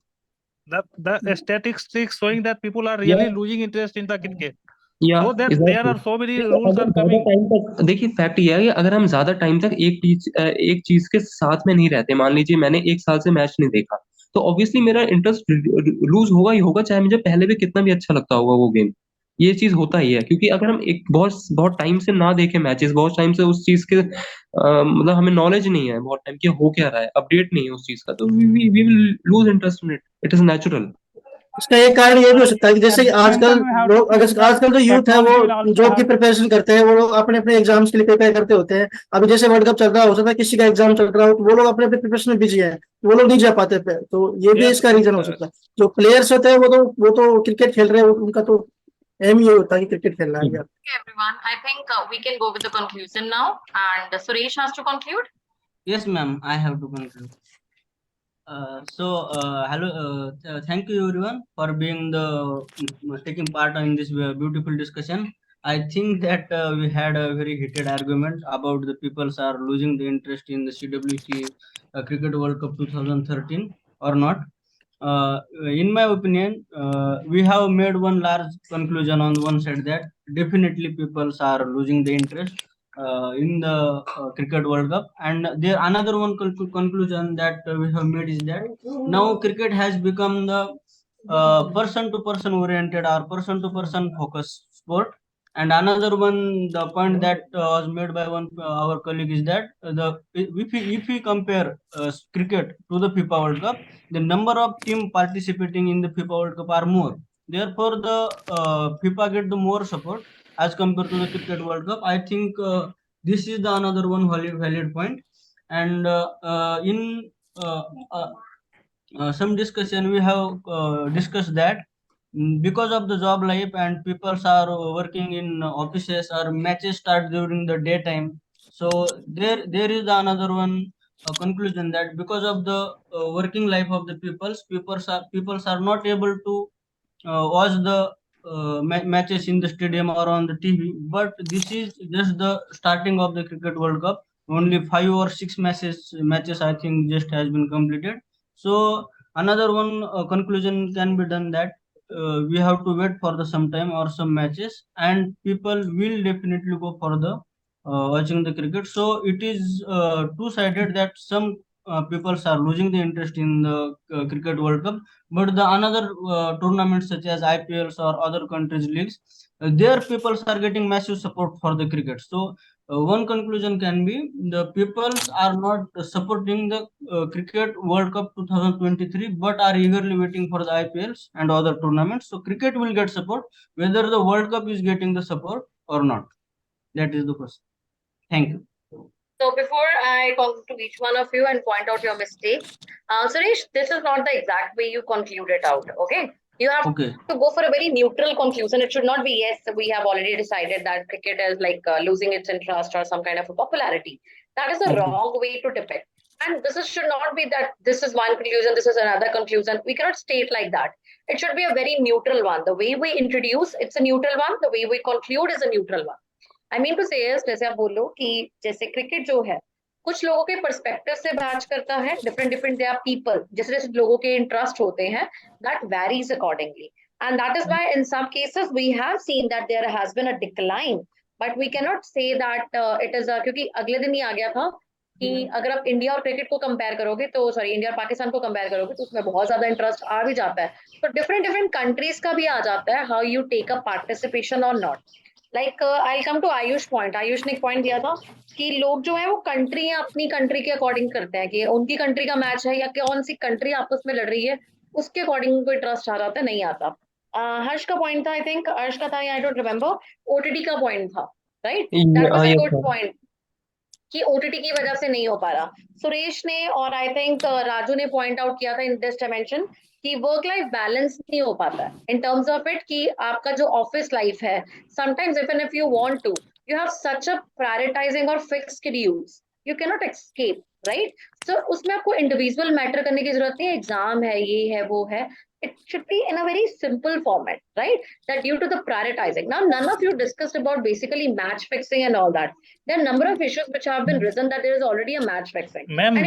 Speaker 7: everything.
Speaker 5: The statistics showing that people are
Speaker 2: या
Speaker 5: really losing interest in the cricket.
Speaker 2: या
Speaker 5: So that there
Speaker 2: exactly,
Speaker 5: are so many
Speaker 2: देखिए
Speaker 5: rules
Speaker 2: अगर
Speaker 5: are
Speaker 2: ज्यादा
Speaker 5: coming.
Speaker 2: Time तक, देखिए fact ये है कि अगर हम ज्यादा टाइम तक एक चीज के साथ में नहीं रहते, मान लीजिए मैंने 1 साल से मैच नहीं देखा, तो ऑब्वियसली मेरा इंटरेस्ट लूज होगा ही होगा, चाहे मुझे पहले भी कितना भी अच्छा लगता होगा वो गेम। ये चीज होता ही है, क्योंकि अगर हम एक बहुत बहुत टाइम से ना देखें मैचेस, बहुत टाइम से उस चीज के मतलब हमें नॉलेज नहीं है बहुत टाइम की हो क्या रहा है, अपडेट नहीं है उस चीज का, तो we will lose interest in it, it is natural.
Speaker 1: इसका एक कारण ये भी हो सकता है कि जैसे कि
Speaker 7: At the same
Speaker 1: आजकल
Speaker 7: time, we have to
Speaker 1: लोग,
Speaker 7: think
Speaker 1: अगर
Speaker 7: that
Speaker 1: आजकल जो यूथ है
Speaker 7: technology will
Speaker 1: वो
Speaker 7: also
Speaker 1: जॉब की
Speaker 7: have.
Speaker 1: प्रिपरेशन करते हैं, वो लोग अपने अपने एग्जाम्स के लिए प्रिपेयर करते होते हैं। अभी जैसे वर्ल्ड कप चल रहा हो सकता है किसी का एग्जाम चल रहा हो, तो वो लोग अपने अपने प्रिपरेशन में बिजी है, तो वो लोग नहीं जा पाते पे, तो ये भी
Speaker 5: Yes,
Speaker 1: इसका रीजन हो सकता है। जो प्लेयर्स होते हैं वो तो क्रिकेट खेल रहे हैं, उनका तो एम ये होता है कि क्रिकेट खेलना है।
Speaker 3: Okay, everyone. I think we can go with the conclusion now. And Suresh has to conclude.
Speaker 4: Yes, ma'am, I have to conclude. Hello, thank you everyone for being taking part in this beautiful discussion. I think that we had a very heated argument about the peoples are losing the interest in the CWC Cricket World Cup 2013 or not. In my opinion, we have made one large conclusion on one side that definitely peoples are losing the interest in the cricket world cup, and there another one conclusion that we have made is that now cricket has become the person to person oriented or person to person focused sport. And another one, the point that was made by one our colleague is that if we compare cricket to the FIFA World Cup, the number of team participating in the FIFA World Cup are more. Therefore, the FIFA get the more support as compared to the Cricket World Cup. I think this is the another one valid point. And in some discussion we have discussed that because of the job life and people are working in offices or matches start during the daytime. So there is the another one conclusion that because of the working life of the peoples are not able to watch the matches in the stadium or on the TV, but this is just the starting of the Cricket World Cup. Only 5 or 6 matches I think just has been completed. So another one conclusion can be done that we have to wait for the some time or some matches, and people will definitely go for the watching the cricket. So it is two-sided, that some people are losing the interest in the Cricket World Cup, but the another tournaments such as IPLs or other countries leagues, their people are getting massive support for the cricket. So one conclusion can be the peoples are not supporting the Cricket World Cup 2023, but are eagerly waiting for the IPLs and other tournaments. So cricket will get support whether the World Cup is getting the support or not. That is the question. Thank you.
Speaker 3: So before I talk to each one of you and point out your mistakes, Suresh, this is not the exact way you conclude it out. Okay, you have to go for a very neutral conclusion. It should not be, yes, we have already decided that cricket is like losing its interest or some kind of a popularity. That is the wrong way to depict. And should not be that this is one conclusion, this is another conclusion. We cannot state like that. It should be a very neutral one. The way we introduce, it's a neutral one. The way we conclude is a neutral one. I mean to say is, जैसे आप बोलो कि जैसे cricket जो है कुछ लोगों के पर्सपेक्टिव से मैच करता है, different there are people, जैसे जैसे लोगों के इंटरेस्ट होते हैं, that varies accordingly, and that is why in some cases we have seen that there has been a decline, but we cannot say that it is क्योंकि अगले दिन ही आ गया था कि अगर आप इंडिया और क्रिकेट को कंपेयर करोगे तो इंडिया और पाकिस्तान को कंपेयर करोगे तो उसमें बहुत ज्यादा इंटरेस्ट आ भी जाता है, तो डिफरेंट कंट्रीज का भी आ जाता है, how you take a participation और not. Like I come to Ayush point. Ayush ने एक पॉइंट दिया था कि लोग जो है वो कंट्री अपनी कंट्री के अकॉर्डिंग करते हैं कि उनकी कंट्री का मैच है या कौन सी कंट्री आपस में लड़ रही है उसके अकॉर्डिंग कोई ट्रस्ट आ जाता है, नहीं आता. हर्ष का पॉइंट था, आई थिंक हर्ष का था, आई डोंट रिमेम्बर, ओटीटी का पॉइंट था, right? That was a good point कि ओटीटी की वजह से नहीं हो पा रहा. सुरेश ने और आई थिंक राजू ने पॉइंट आउट किया था इन दिस डायमेंशन कि वर्क लाइफ बैलेंस नहीं हो पाता इन टर्म्स ऑफ इट कि आपका जो ऑफिस लाइफ है, sometimes if you want to, you have such a prioritizing और fixed schedules, you can not escape, right? So उसमें आपको इंडिविजुअल मैटर करने की जरूरत नहीं है, एग्जाम है, ये है, वो है. It should be in a very simple format, right? That due to the prioritizing. Now, none of you discussed about basically match fixing and all that. There are a number of issues which have been risen that there is already a match fixing.
Speaker 5: Ma'am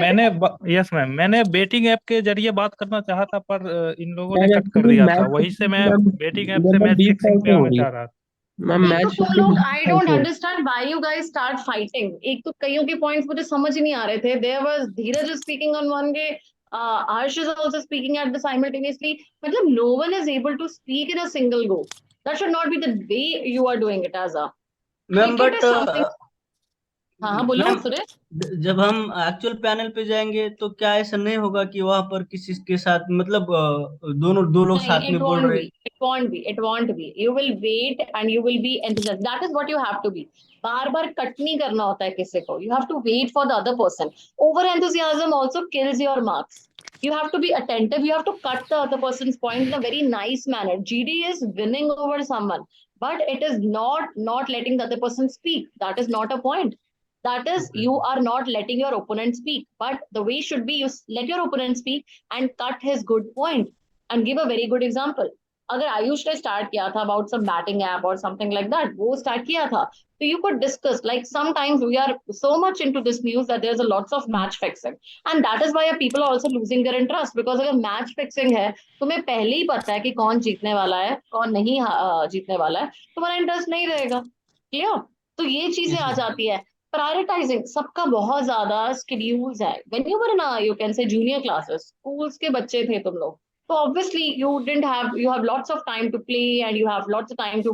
Speaker 5: मैंने betting app के जरिए बात करना चाहा था पर इन लोगों ने कट कर दिया था, वही से मैं बेटिंग ऐप से मैच फिक्सिंग पे आना चाह रहा था.
Speaker 3: I don't understand why you guys start fighting. एक तो कईयों के points मुझे समझ ही नहीं आ रहे थे. There was Dheeraj speaking on one day. Harsh is also speaking at the simultaneously. मतलब no one is able to speak in a single go. That should not be the way you are doing it as a. हाँ बोलो सुरेश.
Speaker 4: जब हम actual panel पे जाएंगे तो क्या ऐसा नहीं होगा कि वहां पर किसी के साथ मतलब दो लोग साथ में बोल रहे हैं?
Speaker 3: It won't be. You will wait and you will be enthusiastic. That is what you have to be. Bar bar cut नहीं करना होता है किसी को. You have to wait for the other person. Over enthusiasm also kills your marks. You have to be attentive. You have to cut the other person's point in a very nice manner. GD is winning over someone, but it is not letting the other person speak. That is not a point. That is, you are not letting your opponent speak. But the way should be, you let your opponent speak and cut his good point and give a very good example. अगर आयुष ने start किया था about some batting app or something like that, वो start किया था, so you could discuss. Like sometimes we are so much into this news that there's a lots of match fixing, and that is why people are also losing their interest, because अगर match fixing है, तुम्हें पहले ही पता है कि कौन जीतने वाला है, कौन नहीं जीतने वाला है, तुम्हारा इंटरेस्ट नहीं रहेगा. क्लियर? तो ये चीजें आ जाती है. प्रायोरिटाइजिंग सबका बहुत ज्यादा स्केड्यूल्स है. When you were in you can से जूनियर क्लासेस, स्कूल्स के बच्चे थे तुम लोग, तो obviously you have lots of time to play and you have lots of time to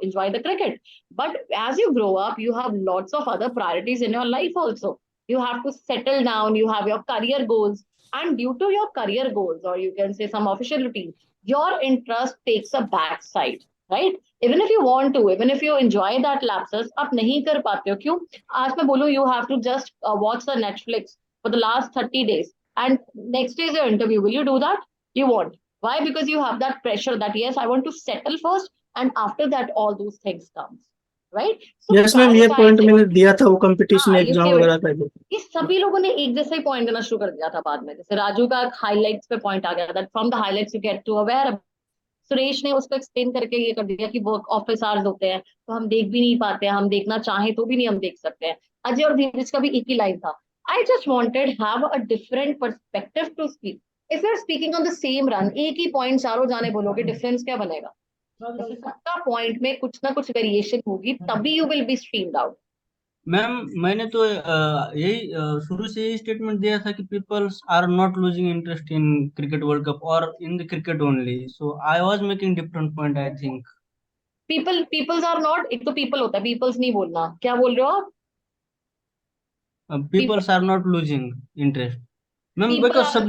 Speaker 3: enjoy the cricket, but as you grow up you have lots of other priorities in your life also. You have to settle down, you have your career goals, and due to your career goals, or you can say some official routine, your interest takes a backside, right? Even if you want to, even if you enjoy that lapses, आप नहीं कर पाते हो. क्यों? आज मैं बोलूँ you have to just watch the Netflix for the last 30 days and next day is your interview. Will you do that? You won't. Why? Because you have that pressure that yes, I want to settle first and after that all those things comes, right? So
Speaker 1: yes ma'am, ये point मैंने दिया था वो competition exam वगैरह का.
Speaker 3: ये सभी लोगों ने एक जैसा ही point देना शुरू कर दिया था बाद में. जैसे राजू का highlights पे point आ गया that from the highlights you get to aware. Suresh ने उसको एक्सप्लेन करके ये कर दिया कि वर्क ऑफिस आवर्स होते हैं तो हम देख भी नहीं पाते हैं, हम देखना चाहें तो भी नहीं हम देख सकते हैं। अजय और धीरज का भी एक ही लाइन था, I just wanted have a different perspective to speak. If you are speaking on the same run, एक ही पॉइंट चारों जाने बोलोगे, डिफरेंस क्या बनेगा? जैसे सबका पॉइंट में कुछ ना कुछ वेरिएशन होगी, तभी you will be streamed out.
Speaker 4: Ma'am मैंने तो यही शुरू से यही स्टेटमेंट दिया था कि peoples are not losing interest in cricket world cup और in the cricket only, so I was making different point I think.
Speaker 3: Peoples are not, एक तो पीपल होता है, पीपल्स नहीं बोलना, क्या बोल रहे हो आप?
Speaker 4: Peoples are not losing interest, ma'am,
Speaker 3: people
Speaker 4: because
Speaker 3: are,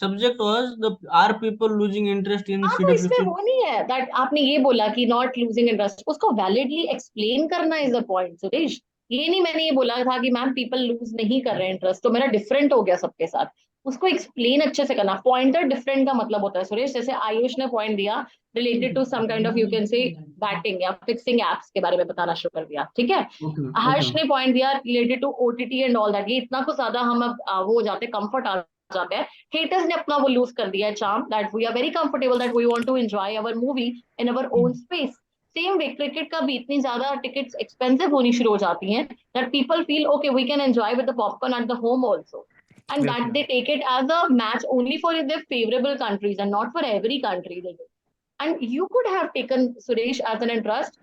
Speaker 4: subject was the are people losing interest in
Speaker 3: हाँ तो इसमें
Speaker 4: CWC?
Speaker 3: वो नहीं है दैट आपने ये बोला कि नॉट लूजिंग इंटरेस्ट, उसको वैलिडली एक्सप्लेन करना इज द पॉइंट सुरेश। ये नहीं मैंने ये बोला था कि मैम पीपल लूज नहीं कर रहे इंटरेस्ट, तो मेरा डिफरेंट हो गया सबके साथ। उसको एक्सप्लेन अच्छे से करना, पॉइंटर डिफरेंट का मतलब होता है सुरेश। जैसे आयुष ने पॉइंट दिया related to some kind of you can say batting या फिक्सिंग एप्स के बारे में बताना शुरू कर दिया, ठीक है।
Speaker 4: Okay,
Speaker 3: Harsh
Speaker 4: okay.
Speaker 3: ने पॉइंट दिया related to OTT and all that, ये इतना कुछ ज्यादा हम अब वो हो जाते कंफर्ट आ जाते हैं। हेटर्स ने अपना वो लूज कर दिया है charm, that we are very comfortable, that we want to enjoy our movie in our own space. Same way cricket का भी इतनी ज्यादा टिकट्स एक्सपेंसिव होनी शुरू हो जाती हैं that people feel okay we can enjoy with the popcorn at the home also, and
Speaker 5: Yes,
Speaker 3: that
Speaker 5: ma'am.
Speaker 3: they take it as a match only for their favorable countries and not for every country they do. And you could have taken Suresh as an interest.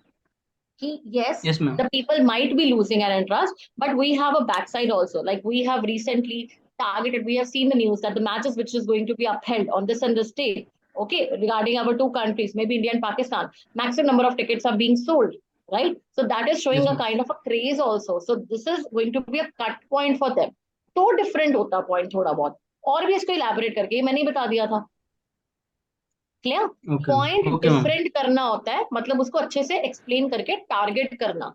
Speaker 3: Yes,
Speaker 4: Yes, ma'am.
Speaker 3: the people might be losing an interest, but we have a backside also. Like we have recently targeted, we have seen the news that the matches which is going to be upheld on this and this date, okay, regarding our two countries, maybe India and Pakistan, maximum number of tickets are being sold, right? So that is showing
Speaker 4: Yes,
Speaker 3: a
Speaker 4: ma'am.
Speaker 3: kind of a craze also. So this is going to be a cut point for them. तो different होता point थोड़ा बहुत, और भी इसको elaborate करके मैंने ही बता दिया था। Clear?
Speaker 4: Okay,
Speaker 3: point
Speaker 4: okay, ma'am.
Speaker 3: Different करना होता है, मतलब उसको अच्छे से एक्सप्लेन करके टारगेट करना।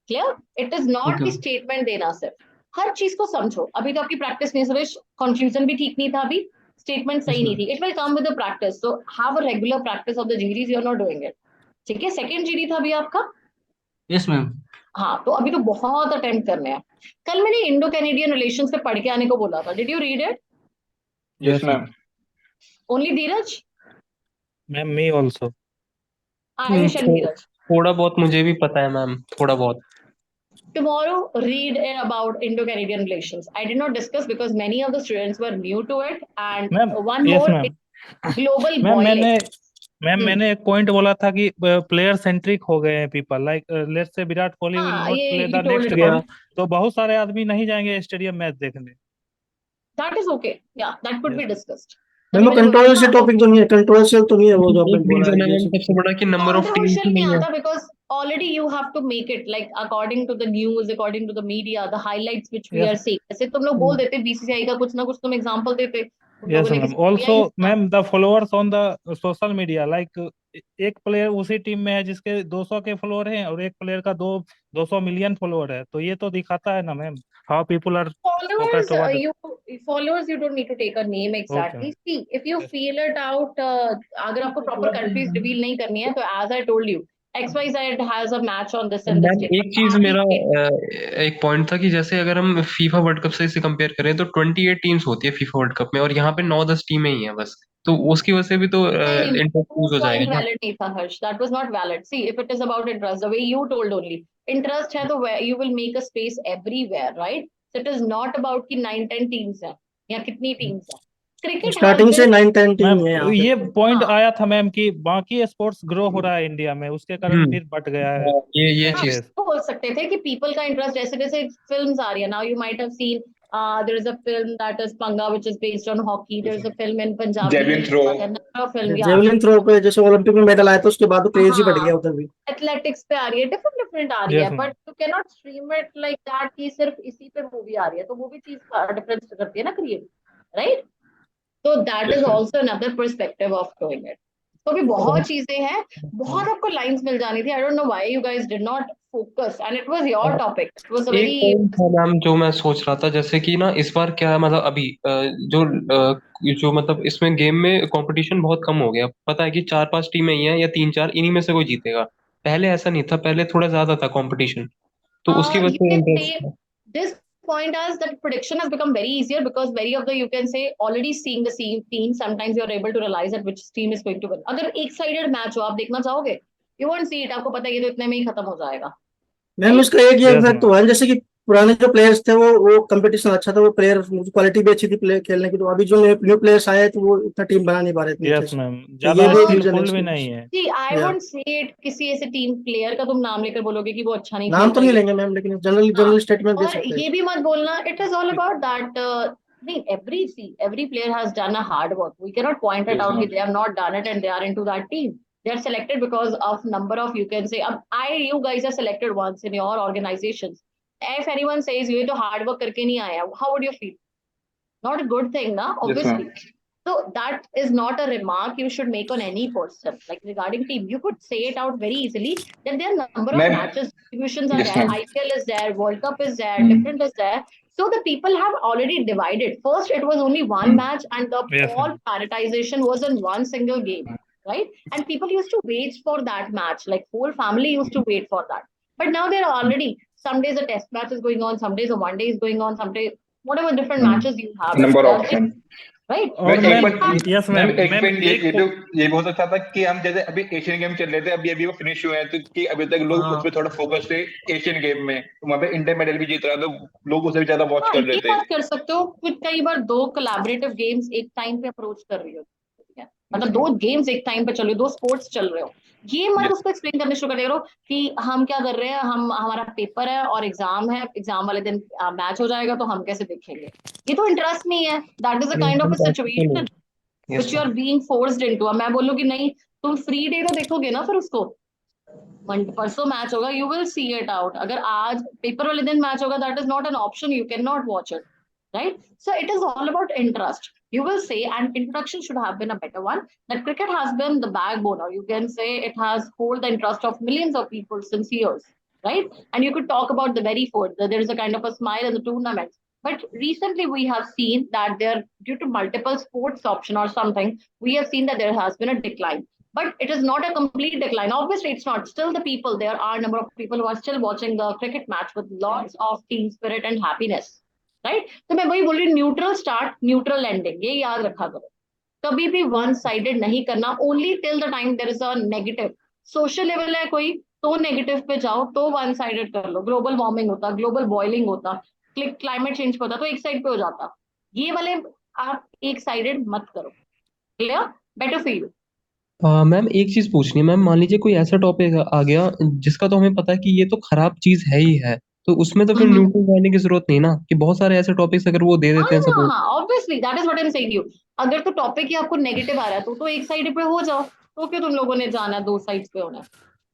Speaker 3: Clear? It is not
Speaker 4: Okay,
Speaker 3: की
Speaker 4: ma'am.
Speaker 3: स्टेटमेंट देना सिर्फ, हर चीज को समझो। अभी तो आपकी प्रैक्टिस नहीं सुरेश, कंफ्यूजन भी ठीक नहीं था, अभी स्टेटमेंट
Speaker 4: Yes,
Speaker 3: सही नहीं
Speaker 4: ma'am.
Speaker 3: थी। It will come with the practice, so have a regular practice of the GDs, you are not doing it. ठीक है, सेकंड जीडी था अभी आपका।
Speaker 4: Yes, ma'am.
Speaker 3: हाँ तो अभी तो बहुत अटेम्प्ट करने हैं। कल मैंने इंडो कैनेडियन रिलेशंस पे पढ़ के आने को बोला था, did you read it?
Speaker 6: Yes, ma'am.
Speaker 3: Only Dheeraj?
Speaker 5: Ma'am, me also.
Speaker 3: Ayush and Dheeraj?
Speaker 2: थोड़ा बहुत मुझे भी पता है मैम, थोड़ा बहुत।
Speaker 3: Tomorrow, read about Indo-Canadian relations. I did not discuss because many of the students were new to it. And
Speaker 5: Ma'am,
Speaker 3: one
Speaker 5: yes,
Speaker 3: more,
Speaker 5: ma'am.
Speaker 3: global
Speaker 5: ma'am
Speaker 3: boiling.
Speaker 5: मैंने एक पॉइंट बोला था कि प्लेयर सेंट्रिक हो गए हैं people, like let's say Virat Kohli will
Speaker 3: हाँ,
Speaker 5: not
Speaker 3: ये
Speaker 5: play
Speaker 3: you
Speaker 5: the
Speaker 3: told
Speaker 5: next
Speaker 3: it
Speaker 5: game,
Speaker 3: about.
Speaker 5: तो बहुत सारे आदमी नहीं जाएंगे स्टेडियम मैच देखने।
Speaker 3: That is okay. Yeah, that could
Speaker 5: Yes.
Speaker 3: be discussed.
Speaker 1: Ma'am वो कंट्रोवर्शियल टॉपिक तो नहीं है, कंट्रोवर्शियल तो नहीं है वो जो आपने
Speaker 2: एक
Speaker 1: बोला
Speaker 2: रीजन है
Speaker 1: है।
Speaker 2: मैम सबसे बड़ा कि नंबर ऑफ टीम्स
Speaker 3: Controversial
Speaker 2: नहीं
Speaker 3: नहीं
Speaker 2: है।
Speaker 3: आता because already you have to make it like according to the news, according to the media, the highlights which we
Speaker 5: Yes.
Speaker 3: are seeing. जैसे तुम लोग बोल देते बीसीसीआई का कुछ ना कुछ तुम एग्जांपल देते, तुम
Speaker 5: Yes,
Speaker 3: लोगों ने
Speaker 5: ma'am.
Speaker 3: किसी
Speaker 5: Also,
Speaker 3: को दिया
Speaker 5: ma'am, the followers on the social media, like एक प्लेयर उसी टीम में है जिसके 200 के फॉलोअर हैं और एक प्लेयर का 200 मिलियन फॉलोअर है, तो ये तो दिखाता है ना ma'am, how people are
Speaker 3: followers,
Speaker 5: focused toward.
Speaker 3: you don't need to take a name exactly.
Speaker 5: Okay.
Speaker 3: See, if you
Speaker 5: Yes.
Speaker 3: feel it out, अगर आपको proper countries reveal नहीं करनी है, तो as I told you, XYZ has a match on this and this
Speaker 2: ma'am
Speaker 3: day.
Speaker 2: एक चीज मेरा एक पॉइंट था कि जैसे अगर हम फीफा वर्ल्ड कप से इसे कंपेयर करें तो 28 टीम्स होती है फीफा वर्ल्ड कप में, और यहाँ पे 9-10 टीमें ही हैं बस, तो उसकी वजह से भी तो
Speaker 3: नहीं,
Speaker 2: इंटरेस्ट लूज हो
Speaker 3: point
Speaker 2: जाएगा ना।
Speaker 3: valid नहीं था हर्ष, that was not valid. See, if it is about interest, the way you told only, interest है तो where you will make a space everywhere, right? So it is not about कि 9-10 teams हैं या कितनी teams हैं। Cricket
Speaker 1: starting से 9-10 team
Speaker 5: ma'am
Speaker 1: है यहाँ पे।
Speaker 5: ये पॉइंट
Speaker 3: हाँ।
Speaker 5: आया था मैम कि बाकी स्पोर्ट्स ग्रो हो रहा है इंडिया में, उसके कारण फिर बढ़ गया है
Speaker 2: ये
Speaker 3: हाँ,
Speaker 2: चीज
Speaker 3: तो बोल सकते थे कि पीपल का इंटरेस्ट, जैसे जैसे फिल्म्स आ रही है, now you might have seen there is a film that is Panga which is based on hockey, there is a film in Punjabi,
Speaker 6: Javelin throw.
Speaker 3: Film या
Speaker 1: जेवलिन थ्रो पे जैसे ओलंपिक में मेडल आया था उसके बाद क्रेज ही बढ़
Speaker 3: हाँ
Speaker 1: गया उधर भी।
Speaker 3: एथलेटिक्स पे आ रही है, डिफरेंट डिफरेंट आ रही
Speaker 5: Yes,
Speaker 3: है,
Speaker 5: ma'am.
Speaker 3: But you can not stream it like that कि सिर्फ इसी पे मूवी आ रही है, तो वो भी चीज डिफरेंस करती है ना क्रिएट, राइट? तो that
Speaker 6: Yes,
Speaker 3: is
Speaker 6: ma'am.
Speaker 3: Also another perspective of doing it. तो भी बहुत चीजें हैं, बहुत आपको लाइंस मिल जानी थी। I don't know why you guys did not focus and it was your topic, it was a
Speaker 2: एक
Speaker 3: वेरी
Speaker 2: पॉइंट था मैम जो मैं सोच रहा था, जैसे कि ना इस बार क्या है, मतलब अभी जो मतलब इसमें गेम में कंपटीशन बहुत कम हो गया, पता है कि 4-5 टीमें ही हैं या 3-4, इन्हीं में से कोई जीतेगा। पहले ऐसा नहीं था, पहले थोड़ा ज्यादा था कंपटीशन, तो उसकी वजह से
Speaker 3: ये
Speaker 2: इंटरेस्ट था।
Speaker 3: This point as that prediction has become very easier because very of the, you can say, already seeing the same team, sometimes you're able to realize that which team is going to win. अगर एक sided match हो, आप देखना चाहोगे? You won't see it. आपको पता है ये तो इतने में ही खत्म हो जाएगा.
Speaker 1: मैम इसका एक ये
Speaker 5: Yes,
Speaker 1: इफेक्ट हुआ है, जैसे कि पुराने जो प्लेयर्स थे वो कंपटीशन अच्छा था, वो प्लेयर क्वालिटी भी अच्छी थी प्ले खेलने की, तो अभी जो न्यू प्लेयर्स आए तो वो इतना टीम बना नहीं पा रहे थे अच्छे
Speaker 5: yes
Speaker 1: से,
Speaker 5: मैम,
Speaker 1: तो
Speaker 5: ज्यादा
Speaker 1: ये भी एक रीजन है
Speaker 5: स्किलफुल भी
Speaker 1: इसके
Speaker 5: नहीं
Speaker 1: पीछे।
Speaker 5: है।
Speaker 3: See, I
Speaker 1: Yeah.
Speaker 3: won't say it किसी ऐसे टीम प्लेयर का तुम नाम लेकर बोलोगे कि वो अच्छा नहीं
Speaker 1: नाम तो नहीं
Speaker 3: खेलता
Speaker 1: लेंगे मैम, लेकिन जनरल स्टेटमेंट दे
Speaker 3: और
Speaker 1: सकते हैं।
Speaker 3: ये भी मत बोलना it is all about that नहीं, every player has done a hard work. We cannot point it
Speaker 6: Yes,
Speaker 3: out
Speaker 6: ma'am.
Speaker 3: that they have not done it and they are into that team. They are selected because of number of, you can say, you guys are selected once in your organizations. If anyone says ये तो hard work करके नहीं आया, how would you feel? Not a good thing, na? Obviously.
Speaker 6: Yes,
Speaker 3: So that is not a remark you should make on any person. Like regarding team, you could say it out very easily that there are number of
Speaker 6: Ma'am.
Speaker 3: matches, distributions are
Speaker 6: Yes,
Speaker 3: there,
Speaker 6: ma'am.
Speaker 3: IPL is there, World Cup is there,
Speaker 6: Hmm.
Speaker 3: different is there. So the people have already divided. First, it was only one match and the
Speaker 5: Yes,
Speaker 3: all
Speaker 5: ma'am.
Speaker 3: prioritization was in one single game, right? And people used to wait for that match. Like whole family used to wait for that. But now there are already, some days a test match is going on, some days a one day is going on, some days, whatever different matches you have.
Speaker 6: Number
Speaker 3: They are
Speaker 6: option.
Speaker 3: right?
Speaker 5: और
Speaker 6: ma'am
Speaker 5: ma'am,
Speaker 6: एक point
Speaker 5: yes
Speaker 6: ma'am
Speaker 5: ma'am,
Speaker 6: एक
Speaker 5: ma'am
Speaker 6: point ये
Speaker 5: एक
Speaker 6: ये भी हो सकता था कि हम जैसे अभी एशियन गेम चल रहे थे, अभी अभी वो फिनिश हुए हैं, तो कि अभी तक लोग
Speaker 1: हाँ।
Speaker 6: उस पर थोड़ा फोकस थे एशियन गेम में, तो वहाँ पे इंडिया मेडल भी जीत रहा था, तो लोग उसे भी ज्यादा वॉच
Speaker 3: हाँ,
Speaker 6: कर रहे
Speaker 3: ये
Speaker 6: थे।
Speaker 3: बात कर सकते हो कि कई बार दो कोलैबोरेटिव गेम्स एक टाइम पे अप्रोच कर रही हो, ठीक है, मतलब दो गेम्स एक टाइम पे चल रही हो, दो स्पोर्ट्स चल रहे हो, ये मत
Speaker 6: Yes.
Speaker 3: उसको एक्सप्लेन करने शुरू कर दो कि हम क्या कर रहे हैं, हमारा पेपर है और एग्जाम है, एग्जाम वाले दिन मैच हो जाएगा तो हम कैसे देखेंगे, ये तो इंटरेस्ट नहीं है. That is a kind of a situation which you are being forced into. मैं बोलूं कि नहीं तुम फ्री डे तो देखोगे ना, फिर उसको परसों मैच होगा, you will see it out. अगर आज पेपर वाले दिन मैच होगा, that is not an option, you can not watch it, right? So it is all about interest. You will say, and introduction should have been a better one, that cricket has been the backbone, or you can say it has hold the interest of millions of people since years, right? And you could talk about the very fourth, that there is a kind of a smile in the tournament. But recently we have seen that there, due to multiple sports option or something, we have seen that there has been a decline. But it is not a complete decline. Obviously, it's not. Still, the people, there are a number of people who are still watching the cricket match with lots of team spirit and happiness. Right? तो मैं वही बोल रही हूँ, neutral start neutral ending, ये याद रखा करो. कभी भी वन साइडेड नहीं करना. Only till the time there is a negative social level है कोई, तो नेगेटिव पे जाओ, तो वन साइडेड कर लो. ग्लोबल वार्मिंग होता, ग्लोबल बॉइलिंग होता, क्लाइमेट चेंज होता, तो एक साइड पे हो जाता. ये वाले आप एक साइडेड मत करो. Clear? Better for you.
Speaker 2: Ma'am एक चीज पूछनी है मैम, मान लीजिए कोई ऐसा टॉपिक आ गया जिसका तो हमें पता है कि ये तो खराब चीज है ही है, तो उसमें तो फिर न्यूट्रल रहने की जरूरत नहीं ना, कि बहुत सारे ऐसे टॉपिक्स अगर वो दे देते हैं सपोर्ट.
Speaker 3: हाँ, obviously that is what I am saying you. अगर तो टॉपिक ही आपको नेगेटिव आ रहा है तो एक साइड पे हो जाओ. तो क्यों तुम लोगों ने जाना दो साइड्स पे होना है?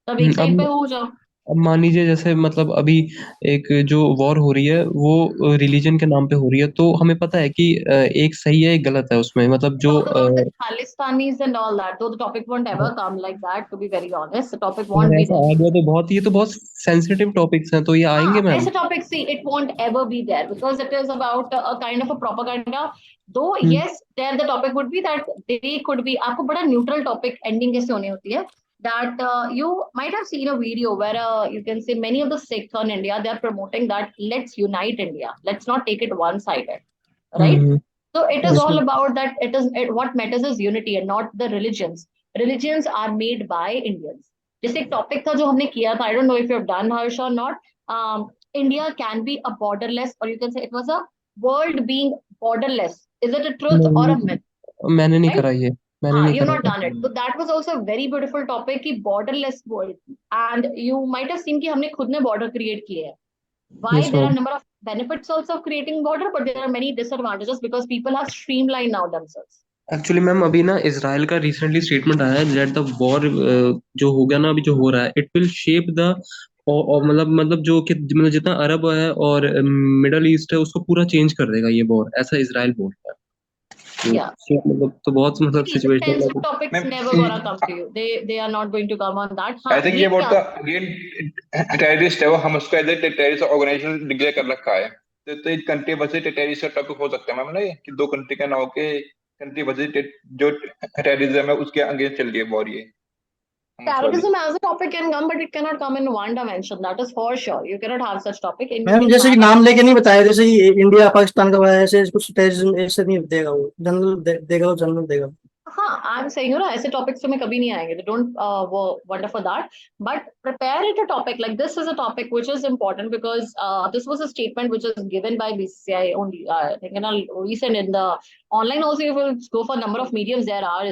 Speaker 3: तब एक साइड पे हो जाओ.
Speaker 2: अब मान लीजिए जैसे मतलब अभी एक जो वॉर हो रही है वो रिलीजन के नाम पे हो रही है, तो हमें पता है कि एक सही है एक गलत है उसमें, मतलब जो
Speaker 3: Khalistanis and all that, though the topic won't ever come like that, to be very honest, the topic won't be
Speaker 2: ऐसा आ गया तो बहुत, ये तो बहुत सेंसिटिव टॉपिक्स हैं, तो ये आएंगे मैम.
Speaker 3: ऐसे topic, see, it won't ever be there because it is about a kind of a propaganda. Though yes, there the topic would be that they could be, आपको बड़ा neutral topic ending कैसे होनी होती है, that you might have seen a video where you can say many of the sects on India, they are promoting that let's unite India, let's not take it one sided, right? So it is all about that. What matters is unity and not the religions. Religions are made by Indians. जैसे एक topic था जो हमने किया था, I don't know if you have done Harsh or not. India can be a borderless, or you can say it was a world being borderless. Is it a truth or a myth?
Speaker 2: मैंने नहीं करा ये, मैंने नहीं
Speaker 3: You've
Speaker 2: करा.
Speaker 3: not done it. So that was also a very beautiful topic कि borderless world. And you might have seen कि हमने खुद ने border create किए हैं. Why?
Speaker 2: Yes,
Speaker 3: there are
Speaker 2: ma'am.
Speaker 3: number of benefits also of creating border, but there are many disadvantages because people have streamlined now themselves.
Speaker 2: Actually ma'am अभी ना Israel का recently statement आया है दैट द वॉर जो हो गया ना अभी जो हो रहा है, इट विल शेप द, और मतलब जो कि मतलब जितना अरब है और मिडल ईस्ट है उसको पूरा चेंज कर देगा ये वॉर, ऐसा इजराइल बोल रहा है.
Speaker 3: Yeah.
Speaker 2: मतलब तो बहुत मतलब
Speaker 3: See, the
Speaker 2: situation
Speaker 3: sensitive topics never gonna come to you. They are not going to come on that.
Speaker 6: I think ये वोट का अगेन टेररिस्ट है वो, हम उसको as a terrorist organisation declare कर रखा है, तो एक कंट्री वर्सेस टेररिस्ट का टॉपिक हो सकता है मैम ना, ये कि दो कंट्री का ना होके कंट्री वर्सेस जो टेररिज्म है उसके अगेंस्ट चल रही है वॉर ये.
Speaker 3: Terrorism as a topic can come, but it cannot come in one dimension. That is for sure. You cannot have such topic. And you
Speaker 1: ma'am
Speaker 3: can
Speaker 1: जैसे कि
Speaker 3: have-
Speaker 1: नाम लेके नहीं बताया, जैसे कि इंडिया पाकिस्तान का है, ऐसे कुछ टेररिज्म ऐसे नहीं देगा वो, जनरल देगा, वो जनरल देगा.
Speaker 3: हाँ, I'm saying, ऐसे topics में कभी नहीं आएंगे. Don't wonder for that. But prepare it a topic like this is a topic which is important because this was a statement which is given by BCCI only. I think recent in the online also, you will go for number of mediums there are.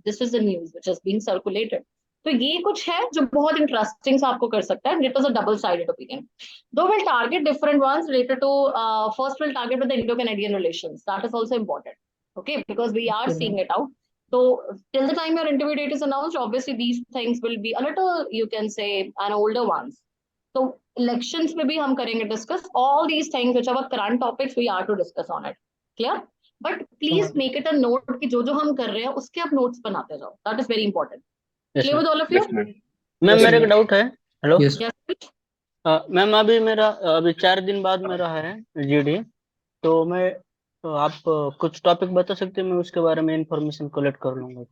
Speaker 3: This is the news which is being circulated. तो ये कुछ है जो बहुत interesting आपको कर सकता है. It was a double-sided opinion. Though we'll target different ones related to first we'll target with the Indo-Canadian relations. That is also important. Okay, because we are seeing it out. So till the time your interview date is announced, obviously these things will be a little, you can say, an older ones. So elections में भी हम करेंगे discuss all these things which are current topics we are to discuss on it. Clear? But please make it a note कि जो हम कर रहे हैं उसके आप notes बनाते जाओ. That is very important. Clear with all of you?
Speaker 4: Ma'am मेरा एक डाउट है. Hello
Speaker 2: Yes.
Speaker 4: मैम, अभी 4 दिन बाद मेरा है जीडी, तो आप कुछ टॉपिक बता सकते हैं, मैं उसके बारे में इंफॉर्मेशन कलेक्ट कर लूंगा.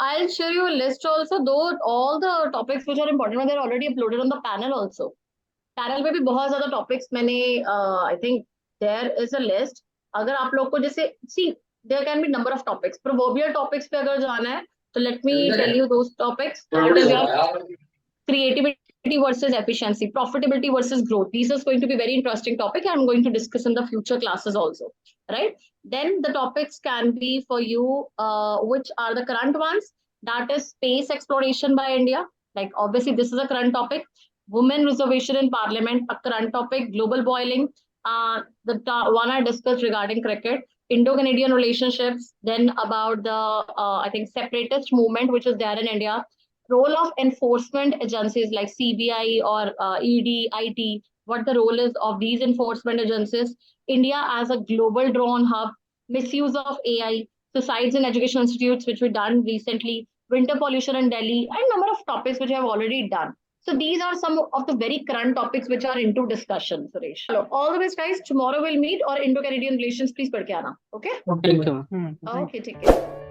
Speaker 3: I'll share you a list also, though all the topics which are important they're already uploaded on the panel also. Panel में भी बहुत ज़्यादा topics मैंने I think there is a list. अगर आप लोग को जैसे see there can be number of topics. Proverbial topics पे अगर जाना है तो let me tell you those topics. That is your creativity versus efficiency, profitability versus growth. These is going to be very interesting topic. I'm going to discuss in the future classes also, right? Then the topics can be for you, which are the current ones. That is space exploration by India. Like obviously this is a current topic. Women reservation in parliament, a current topic. Global boiling, the one I discussed regarding cricket. Indo-Canadian relationships, then about the, I think, separatist movement, which is there in India. Role of enforcement agencies like CBI or ED, IT, what the role is of these enforcement agencies. India as a global drone hub, misuse of AI, suicides in education institutes, which we done recently, winter pollution in Delhi, and number of topics which I have already done. So these are some of the very current topics which are into discussion, Suresh. Hello, all the best, guys. Tomorrow we'll meet, or Indo-Canadian relations, please padh ke aana. Okay?
Speaker 4: Thank you.
Speaker 3: Okay, take care.